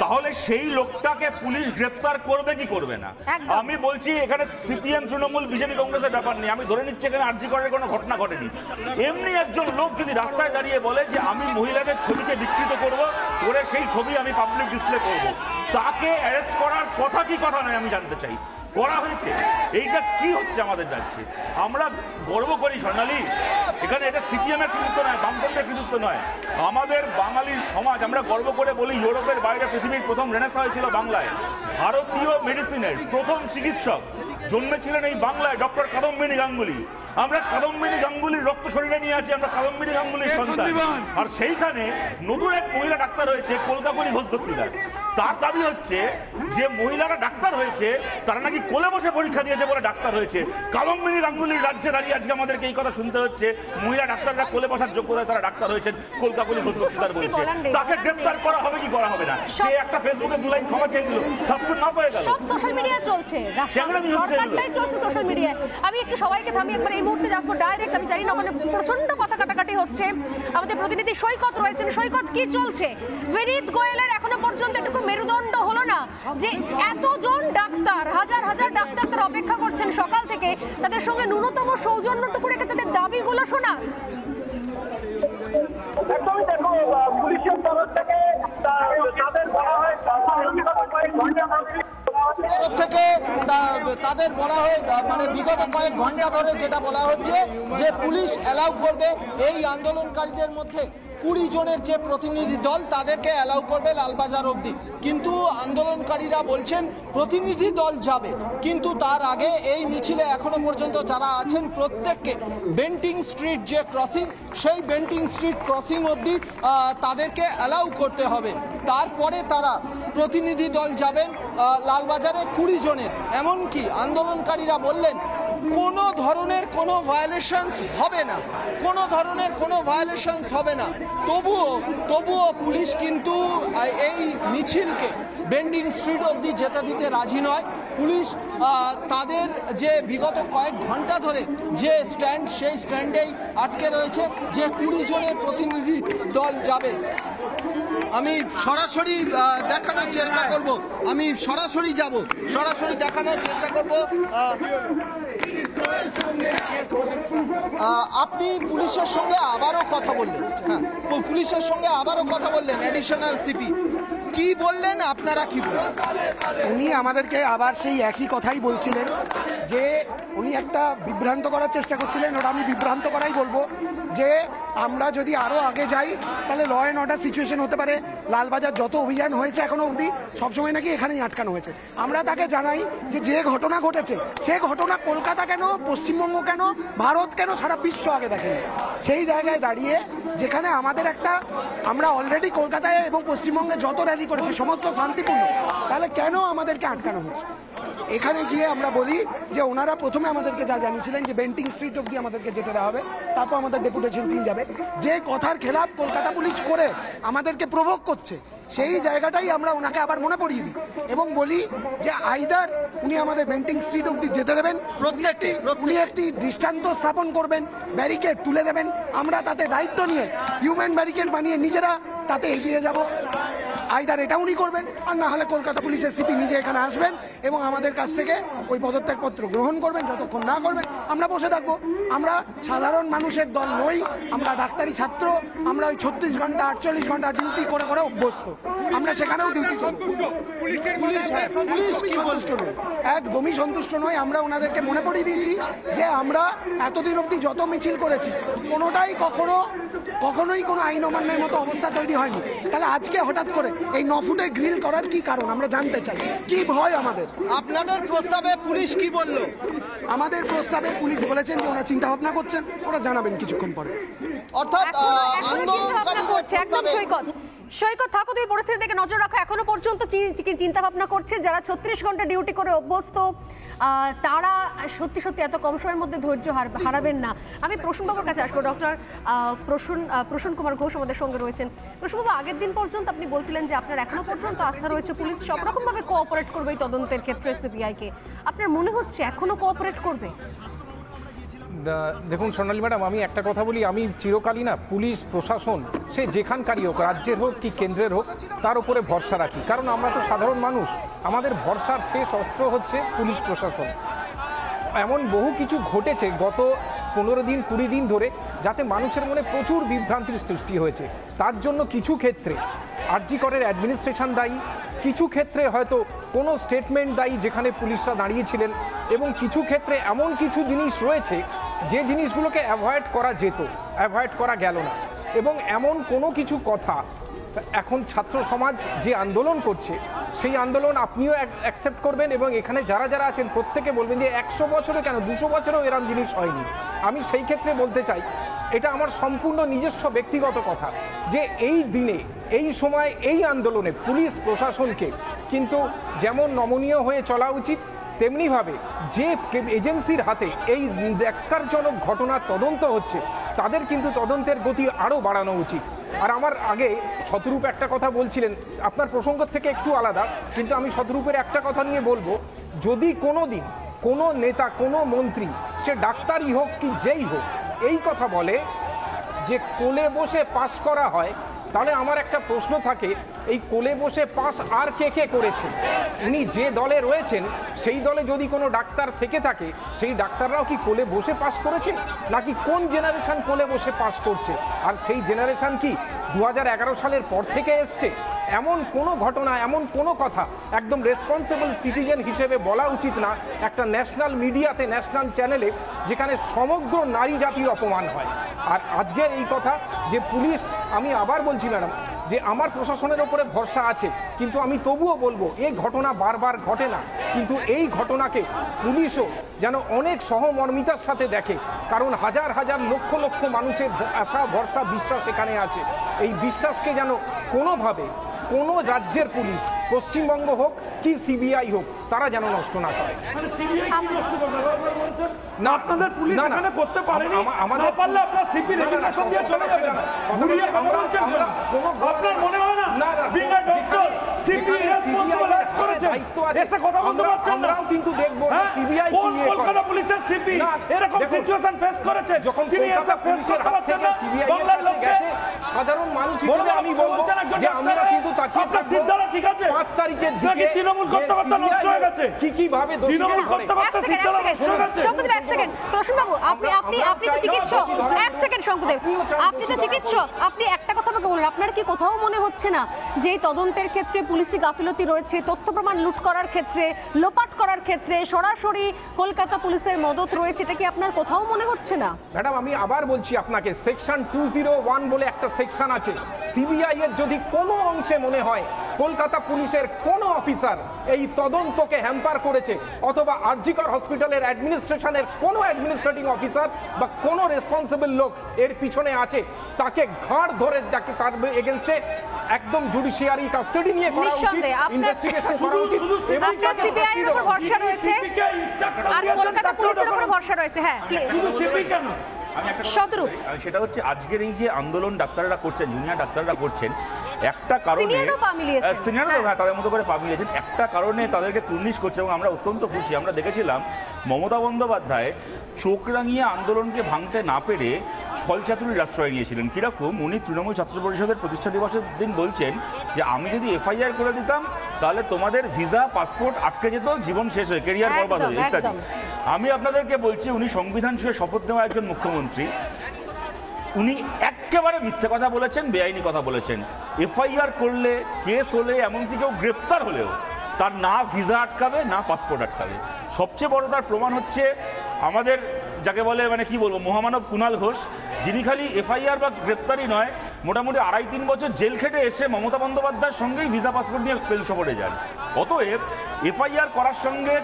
তাহলে সেই লোকটাকে পুলিশ গ্রেফতার করবে কি করবে না? আমি বলছি এখানে সিপিএম তৃণমূল বিজেপি কংগ্রেসের ব্যাপার নেই, আমি ধরে নিচ্ছি এখানে আরজি করের কোনো ঘটনা ঘটেনি। এমনি একজন লোক যদি রাস্তায় দাঁড়িয়ে বলে যে আমি মহিলাদের ছবিকে বিকৃত করব, করে সেই ছবি আমি পাবলিক ডিসপ্লে করব, তাকে অ্যারেস্ট করার কথা কি কথা নয়? আমি জানতে চাই করা হয়েছে? এইটা কি হচ্ছে আমাদের রাজ্যে? আমরা গর্ব করি স্বর্ণালী, এখানে এটা সিপিএম এর কৃতিত্ব নয়, বামপন্থের কৃতিত্ব নয়, আমাদের বাঙালির সমাজ। আমরা গর্ব করে বলি ইউরোপের বাইরে পৃথিবীর প্রথম রেনেসা হয়েছিল বাংলায়, ভারতীয় মেডিসিনের প্রথম চিকিৎসক জন্মেছিলেন এই বাংলায়, ডক্টর কাদম্বিনী গাঙ্গুলি। আমরা কাদম্বিনী গাঙ্গুলির রক্ত শরীরে নিয়ে আছি, আমরা কাদম্বিনী গাঙ্গুলির সন্তান। আর সেইখানে নতুন এক মহিলা ডাক্তার হয়েছে কলকাতাপুরি ঘোষ দস্তিদার। তার দাবি হচ্ছে যে মহিলারা ডাক্তার হয়েছে তারা নাকি কোলে বসে পরীক্ষা দিয়েছে বলে ডাক্তার হয়েছে। কাদম্বিনী গাঙ্গুলির রাজ্যে দাঁড়িয়ে আজকে আমাদেরকে এই কথা শুনতে হচ্ছে মহিলা ডাক্তাররা কোলে বসার যোগ্যতায় তারা ডাক্তার হয়েছেন কলকাতাপুরি ঘোষ দস্তিদার বলছে। তাকে গ্রেফতার করা হবে কি করা হবে না? সে একটা ফেসবুকে 2 লাইন ক্ষমা চেয়ে দিল, সব কিছু না হয়ে গেল। সব সোশ্যাল মিডিয়ায় চলছে, সরকারটাই চলছে সোশ্যাল মিডিয়ায়। আমি একটু সবাইকে থামিয়ে একবার এই মুহূর্তে যাবো ডাইরেক্ট। আমি জানি না ওখানে প্রচন্ড কথা কাটাকাটি হচ্ছে। আমাদের প্রতিনিধি সৈকত রয়েছেন। সৈকত, কি চলছে? বিনীত গোয়েলের এখনো পর্যন্ত এটুকু মেরুদণ্ড হলো না যে এতজন ডাক্তার, হাজার হাজার ডাক্তার তারা অপেক্ষা করছেন সকাল থেকে, তাদের সঙ্গে ন্যূনতম সৌজন্যটুকু রেখে তাদের দাবিগুলো শোনা। একদমই দেখো, পুলিশের তরফ থেকে তাদের বলা হয় তাদের বলা হয় মানে বিগত কয়েক ঘন্টা ধরে যেটা বলা হচ্ছে যে পুলিশ অ্যালাউ করবে এই আন্দোলনকারীদের মধ্যে 20 জনের যে প্রতিনিধি দল তাদেরকে অ্যালাউ করবে লালবাজার অবধি। কিন্তু আন্দোলনকারীরা বলছেন প্রতিনিধি দল যাবে, কিন্তু তার আগে এই মিছিলে এখনো পর্যন্ত যারা আছেন প্রত্যেককে বেন্টিং স্ট্রিট যে ক্রসিং, সেই বেন্টিং স্ট্রিট ক্রসিং অবধি তাদেরকে অ্যালাউ করতে হবে। তারপরে তারা প্রতিনিধি দল যাবেন লালবাজারে 20 জনের। এমনকি আন্দোলনকারীরা বললেন কোনো ধরনের কোনো ভায়োলেশনস হবে না, কোনো ধরনের কোনো ভায়োলেশনস হবে না। তবুও পুলিশ কিন্তু এই মিছিলকে বেন্ডিং স্ট্রিট অবধি যেতে দিতে রাজি নয়। পুলিশ তাদের যে বিগত কয়েক ঘন্টা ধরে যে স্ট্যান্ড, সেই স্ট্যান্ডেই আটকে রয়েছে যে 20 জনের প্রতিনিধি দল যাবে। আমি সরাসরি দেখানোর চেষ্টা করব, আমি সরাসরি যাব, সরাসরি দেখানোর চেষ্টা করব। আপনি পুলিশের সঙ্গে আবারও কথা বললেন, হ্যাঁ পুলিশের সঙ্গে আবারও কথা বললেন অ্যাডিশনাল সিপি, কি বললেন, আপনারা কি বললেন? উনি আমাদেরকে আবার সেই একই কথাই বলছিলেন যে উনি একটা বিভ্রান্ত করার চেষ্টা করছিলেন। ওটা আমি বিভ্রান্ত করাই বলবো যে আমরা যদি আরও আগে যাই তাহলে ল অ্যান্ড অর্ডার সিচুয়েশন হতে পারে। লালবাজার যত অভিযান হয়েছে এখনো অবধি সবসময় নাকি এখানেই আটকানো হয়েছে। আমরা তাকে জানাই যে ঘটনা ঘটেছে সে ঘটনা কলকাতা কেন, পশ্চিমবঙ্গ কেন, ভারত কেন, সারা বিশ্ব আগে দেখেন। সেই জায়গায় দাঁড়িয়ে যেখানে আমাদের একটা, আমরা অলরেডি কলকাতায় এবং পশ্চিমবঙ্গে যত র্যালি করেছি সমস্ত শান্তিপূর্ণ, তাহলে কেন আমাদেরকে আটকানো হচ্ছে? এখানে গিয়ে আমরা বলি যে ওনারা প্রথমে আমাদেরকে যা জানিয়েছিলেন যে বেন্টিং স্ট্রিট অব্দি আমাদেরকে যেতে দেওয়া হবে, তারপর আমাদের ডেপুটেশন টিম যাবে। যে কথার খেলাপ কলকাতা পুলিশ করে আমাদেরকে প্রভোগ করছে, সেই জায়গাটাই আমরা ওনাকে আবার মনে পড়িয়ে দিই এবং বলি যে আইদার উনি আমাদের বেন্টিং স্ট্রিট অব্দি যেতে দেবেন, উনি একটি দৃষ্টান্ত স্থাপন করবেন, ব্যারিকেড তুলে দেবেন, আমরা তাতে দায়িত্ব নিয়ে হিউম্যান ব্যারিকেড বানিয়ে নিজেরা তাতে এগিয়ে যাব। আইদার এটা উনি করবেন, আর না হলে কলকাতা পুলিশের সিপি নিজে এখানে আসবেন এবং আমাদের কাছ থেকে ওই পদত্যাগপত্র গ্রহণ করবেন। যতক্ষণ না করবেন আমরা বসে থাকবো। আমরা সাধারণ মানুষের দল নই, আমরা ডাক্তারি ছাত্র। আমরা ওই 36 ঘন্টা 48 ঘন্টা ডিউটি করে করে অভ্যস্ত। আমরা সেখানেও ডিউটি পুলিশ কি সন্তুষ্ট নয়, একদমই সন্তুষ্ট নয়। আমরা ওনাদেরকে মনে করিয়ে দিয়েছি যে আমরা এতদিন অবধি যত মিছিল করেছি কোনোটাই কখনোই কোনো আইন অমান্যের মতো অবস্থা তৈরি হয়নি। তাহলে আজকে হঠাৎ করে এই 9 ফুটে গ্রিল করার কি কারণ আমরা জানতে চাই, কি ভয় আমাদের? আপনাদের প্রস্তাবে পুলিশ কি বলল? আমাদের প্রস্তাবে পুলিশ বলেছেন যে ওরা চিন্তা ভাবনা করছেন, ওরা জানাবেন কিছুক্ষণ পরে। অর্থাৎ আন্দোলন করছে একদম। সৈকত থাকো, তুমি পরিস্থিতি থেকে নজর রাখো। এখনো পর্যন্ত কি চিন্তা ভাবনা করছে যারা 36 ঘন্টা ডিউটি করে অভ্যস্ত, তারা সত্যি সত্যি এত কম সময়ের মধ্যে ধৈর্য হারাবেন না। আমি প্রসূনবাবুর কাছে আসবো। ডক্টর প্রসূন কুমার ঘোষ আমাদের সঙ্গে রয়েছেন। প্রসূনবাবু, আগের দিন পর্যন্ত আপনি বলছিলেন যে আপনার এখনো পর্যন্ত আস্থা রয়েছে পুলিশ সব রকমভাবে কোঅপারেট করবে এই তদন্তের ক্ষেত্রে সিবিআইকে। আপনার মনে হচ্ছে এখনো কোঅপারেট করবে? দেখুন সোনালী ম্যাডাম, আমি একটা কথা বলি, আমি চিরকালই না পুলিশ প্রশাসন সে যেখানকারই হোক, রাজ্যের হোক কি কেন্দ্রের হোক, তার উপরে ভরসা রাখি। কারণ আমরা তো সাধারণ মানুষ, আমাদের ভরসার শেষ অস্ত্র হচ্ছে পুলিশ প্রশাসন। এমন বহু কিছু ঘটেছে গত 15 দিন 20 দিন ধরে, যাতে মানুষের মনে প্রচুর বিভ্রান্তির সৃষ্টি হয়েছে। তার জন্য কিছু ক্ষেত্রে আরজি করের অ্যাডমিনিস্ট্রেশন দায়ী, কিছু ক্ষেত্রে হয়তো কোনো স্টেটমেন্ট দায়ী যেখানে পুলিশরা দাঁড়িয়েছিলেন, এবং কিছু ক্ষেত্রে এমন কিছু জিনিস রয়েছে যে জিনিসগুলোকে অ্যাভয়েড করা যেত, অ্যাভয়েড করা গেল না। এবং এমন কোনো কিছু কথা এখন ছাত্র সমাজ যে আন্দোলন করছে সেই আন্দোলন আপনিও অ্যাকসেপ্ট করবেন এবং এখানে যারা যারা আছেন প্রত্যেকে বলবেন যে 100 বছরে কেন 200 বছরেও এরম জিনিস হয়নি। আমি সেই ক্ষেত্রে বলতে চাই, এটা আমার সম্পূর্ণ নিজস্ব ব্যক্তিগত কথা, যে এই দিনে এই সময় এই আন্দোলনে পুলিশ প্রশাসনকে কিন্তু যেমন নমনীয় হয়ে চলা উচিত, তেমনিভাবে যে এজেন্সির হাতে এই ন্যাক্কারজনক ঘটনার তদন্ত হচ্ছে তাদের কিন্তু তদন্তের গতি আরও বাড়ানো উচিত। আর আমার আগে শতরূপ একটা কথা বলছিলেন, আপনার প্রসঙ্গ থেকে একটু আলাদা, কিন্তু আমি শতরূপের একটা কথা নিয়ে বলবো, যদি কোনো দিন কোনো নেতা কোনো মন্ত্রী সে ডাক্তারই হোক কি যেই হোক এই কথা বলে যে কোলে বসে পাস করা হয়, তাহলে আমার একটা প্রশ্ন থাকে, এই কোলে বসে পাস আর কে কে করেছে? উনি যে দলে রয়েছেন সেই দলে যদি কোনো ডাক্তার থেকে থাকে সেই ডাক্তাররাও কি কোলে বসে পাস করেছে, নাকি কোন জেনারেশন কোলে বসে পাস করছে? আর সেই জেনারেশন কি 2011 সালের পর থেকে এসছে? এমন কোনো ঘটনা, এমন কোনো কথা একদম রেসপন্সিবল সিটিজেন হিসেবে বলা উচিত না একটা ন্যাশনাল মিডিয়াতে, ন্যাশনাল চ্যানেলে, যেখানে সমগ্র নারী জাতির অপমান হয়। আর আজকের এই কথা যে পুলিশ, আমি আবার বলছি ম্যাডাম যে আমার প্রশাসনের ওপরে ভরসা আছে, কিন্তু আমি তবুও বলবো এই ঘটনা বারবার ঘটে না, কিন্তু এই ঘটনাকে পুলিশও যেন অনেক সহমর্মিতার সাথে দেখে, কারণ হাজার হাজার লক্ষ লক্ষ মানুষের আশা ভরসা বিশ্বাস এখানে আছে। এই বিশ্বাসকে যেন কোনোভাবে কোনো রাজ্যের পুলিশ, পশ্চিমবঙ্গ হোক কি সিবিআই হোক, তারা যেন নষ্ট না করে। না আপনাদের পুলিশ এখানে করতে পারেনি, না পারলে আপনার সিপি রেজিগনেশন দিয়ে চলে যাবেন। ঘুরিয়ে কথা বলছেন কেন? আপনার মনে হয় না being a doctor CP responsible act করেছেন, এসে কথা বলতে পারছেন না? আমরাও কিন্তু দেখব সিবিআই কোন কলকাতা পুলিশের সিপি এরকম সিচুয়েশন ফেস করেছে, যখন তিনি এসে ফেস করতে পারছেন না? বাংলার লোককে সাধারণ মানুষ হিসেবে আমি বলবো যে আমরা কিন্তু তাকিয়ে আপনার সিদ্ধান্ত ঠিক আছে 5 তারিখের দিকে তৃণমূল করতে করতে নষ্ট হয়ে গেছে, কি ভাবে তৃণমূল করতে করতে সিদ্ধান্ত নষ্ট হয়ে গেছে। শঙ্কুদেব এক সেকেন্ড, প্রসূনবাবু আপনি তো চিকিৎসক, এক সেকেন্ড শঙ্কুদেব, আপনি তো চিকিৎসক, আপনি একটা কথা আমাকে বলুন, আপনার কি কোথাও মনে হচ্ছে না যে এই তদন্তের ক্ষেত্রে পুলিশি গাফিলতি রয়েছে, তথ্য প্রমাণ লুট করার ক্ষেত্রে, লোপাট করার ক্ষেত্রে সরাসরি কলকাতা পুলিশের মদত রয়েছে, এটা কি আপনার কোথাও মনে হচ্ছে না? ম্যাডাম আমি আবার বলছি আপনাকে, সেকশন 201 বলে একটা সেকশন আছে, সিবিআই এর যদি কোনো অংশে মনে হয় কলকাতা পুলিশের কোনো অফিসার এই তদন্তকে হ্যাম্পার করেছে, অথবা আরজিকর হসপিটালের অ্যাডমিনিস্ট্রেশনের কোনো অ্যাডমিনিস্ট্রেটিং অফিসার বা কোনো রেসপন্সিবল লোক এর পিছনে আছে, তাকে ঘাড় ধরে যাকে তার এগেইনস্টে একদম জুডিশিয়ারি কাস্টাডি নিয়ে করা উচিত, ইনভেস্টিগেশন করা উচিত। আপনার সিবিআই এর উপর ভরসা রয়েছে আর কলকাতা পুলিশের উপর ভরসা রয়েছে। হ্যাঁ শুধু সিপি কেন? শতরূপ, সেটা হচ্ছে আজকের এই যে আন্দোলন ডাক্তাররা করছেন, জুনিয়র ডাক্তাররা করছেন, একটা কারণে সিনিয়ররা তাদের মতো করে পা মিলিয়েছেন, একটা কারণে তাদেরকে কুর্নিশ করছে এবং আমরা অত্যন্ত খুশি। আমরা দেখেছিলাম মমতা বন্দ্যোপাধ্যায় চোখ রাঙিয়ে আন্দোলনকে ভাঙতে না পেরে ছলচাতুরির আশ্রয় নিয়েছিলেন। কীরকম, উনি তৃণমূল ছাত্র পরিষদের প্রতিষ্ঠা দিবসের দিন বলছেন যে আমি যদি এফআইআর করে দিতাম তাহলে তোমাদের ভিসা পাসপোর্ট আটকে যেত, জীবন শেষ হয়ে, কেরিয়ার বরবাদ হয়ে ইত্যাদি। আমি আপনাদেরকে বলছি উনি সংবিধান ছুঁয়ে শপথ নেওয়া একজন মুখ্যমন্ত্রী, উনি একেবারে মিথ্যে কথা বলেছেন, বেআইনি কথা বলেছেন। এফআইআর করলে, কেস হলে, এমনকি কেউ গ্রেপ্তার হলেও তার না ভিসা আটকাবে না পাসপোর্ট আটকাবে। সবচেয়ে বড় তার প্রমাণ হচ্ছে আমাদের যাকে বলে মানে কি বলবো মহামানব কুণাল ঘোষ, যিনি খালি এফআইআর বা গ্রেপ্তারই নয়, মোটামুটি 2.5-3 বছর জেল খেটে এসে মমতা বন্দ্যোপাধ্যায়ের সঙ্গেই ভিসা পাসপোর্ট নিয়ে স্পেন সফরে যান। অতএব এফআইআর করার সঙ্গে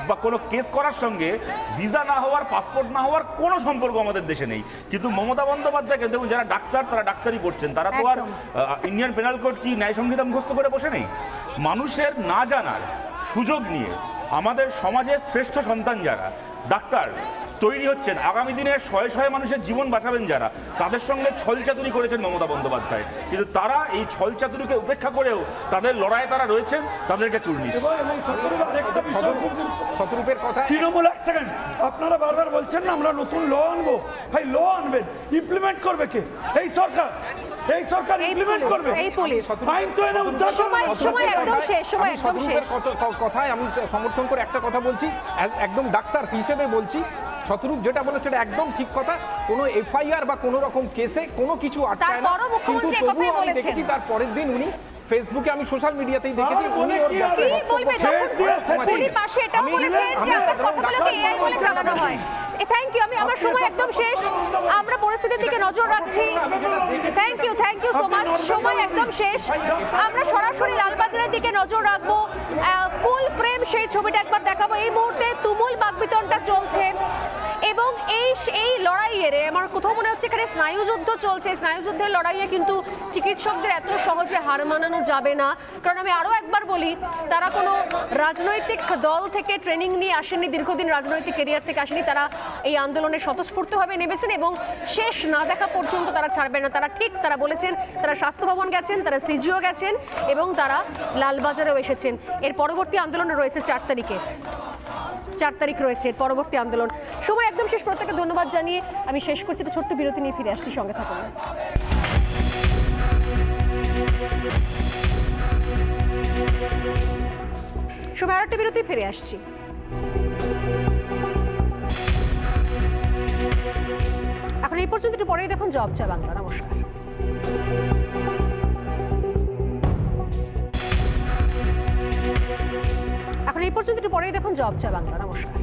বা কোনো কেস করার সঙ্গে ভিসা না হওয়ার, পাসপোর্ট না হওয়ার কোনো সম্পর্ক আমাদের দেশে নেই। কিন্তু মমতা বন্দ্যোপাধ্যায়কে দেখুন, যারা ডাক্তার তারা ডাক্তারি পড়ছেন, তারা তো আর ইন্ডিয়ান পেনাল কোড কি ন্যায় সংহিতা মুখস্থ করে বসে নেই। মানুষের না জানার সুযোগ নিয়ে আমাদের সমাজের শ্রেষ্ঠ সন্তান যারা ডাক্তার তৈরি হচ্ছেন, আগামী দিনে শয়ে শয়ে মানুষের জীবন বাঁচাবেন যারা, তাদের সঙ্গে ছলচাতুরি করেছেন মমতা বন্দ্যোপাধ্যায়। কিন্তু তারা এই ছলচাতুরিকে উপেক্ষা করেও তাদের লড়াইয়ে তারা রয়েছেন, তাদেরকে কুর্নিশ। শতরূপের কথা তৃণমূল, এক সেকেন্ড, আপনারা বারবার বলছেন না আমরা নতুন ল আনবো, ভাই ল আনবেন, ইমপ্লিমেন্ট করবে কে? এই সরকার, এই সরকার ইমপ্লিমেন্ট করবে, এই পুলিশ আইন তো এনে উদ্ধার করবে। সময় একদম শেষ, সময় একদম শেষ। কথায় আমি সমর্থন করে একটা কথা বলছি, একদম ডাক্তার হিসেবে বলছি, শতরূপ যেটা বলেছে সেটা একদম ঠিক কথা। কোনো এফআইআর বা কোনো রকম কেসে কোনো কিছু আটকায় না, কিন্তু তবুও আমি দেখেছি তার পরের দিন উনি ফেসবুকে, আমি সোশ্যাল মিডিয়াতেই দেখেছি উনি ওর কি বলবেন, উনি পাশে এটাও বলেছেন যে আমার কথাগুলোকে এআই বলে চালানো হয়। থ্যাংক ইউ, আমি আমার সময় একদম শেষ, আমরা পরিস্থিতির দিকে নজর রাখছি। থ্যাংক ইউ সো মাচ, সময় একদম শেষ, আমরা সরাসরি লালবাজারের দিকে নজর রাখবো, ফুল ফ্রেম সেই ছবিটা একবার দেখাবো। এই মুহূর্তে তুমুল বাকবিতণ্ডা চলছে এবং এই লড়াইয়ে আমার কোথাও মনে হচ্ছে এখানে স্নায়ুযুদ্ধ চলছে। স্নায়ুযুদ্ধের লড়াইয়ে কিন্তু চিকিৎসকদের এত সহজে হার মানানো যাবে না, কারণ আমি আরও একবার বলি, তারা কোনো রাজনৈতিক দল থেকে ট্রেনিং নিয়ে আসেননি, দীর্ঘদিন রাজনৈতিক কেরিয়ার থেকে আসেনি, তারা এই আন্দোলনে স্বতঃস্ফূর্তভাবে নেমেছেন এবং শেষ না দেখা পর্যন্ত তারা ছাড়বেন না। তারা বলেছেন, তারা স্বাস্থ্য ভবন গেছেন, তারা সিজিও গেছেন এবং তারা লালবাজারেও এসেছেন। এর পরবর্তী আন্দোলন রয়েছে 4 তারিখ রয়েছে এর পরবর্তী আন্দোলন। সময় একদম শেষ, প্রত্যেককে ধন্যবাদ জানিয়ে আমি শেষ করছি। তো ছোট্ট বিরতি নিয়ে ফিরে আসছি, সঙ্গে থাকুন। সময় আরেকটা বিরতি, ফিরে আসছি। এখন এই পর্যন্ত একটু পরেই দেখুন জব চায় বাংলা। নমস্কার। এখন এই পর্যন্ত একটু পরেই দেখুন জব চায় বাংলা। নমস্কার।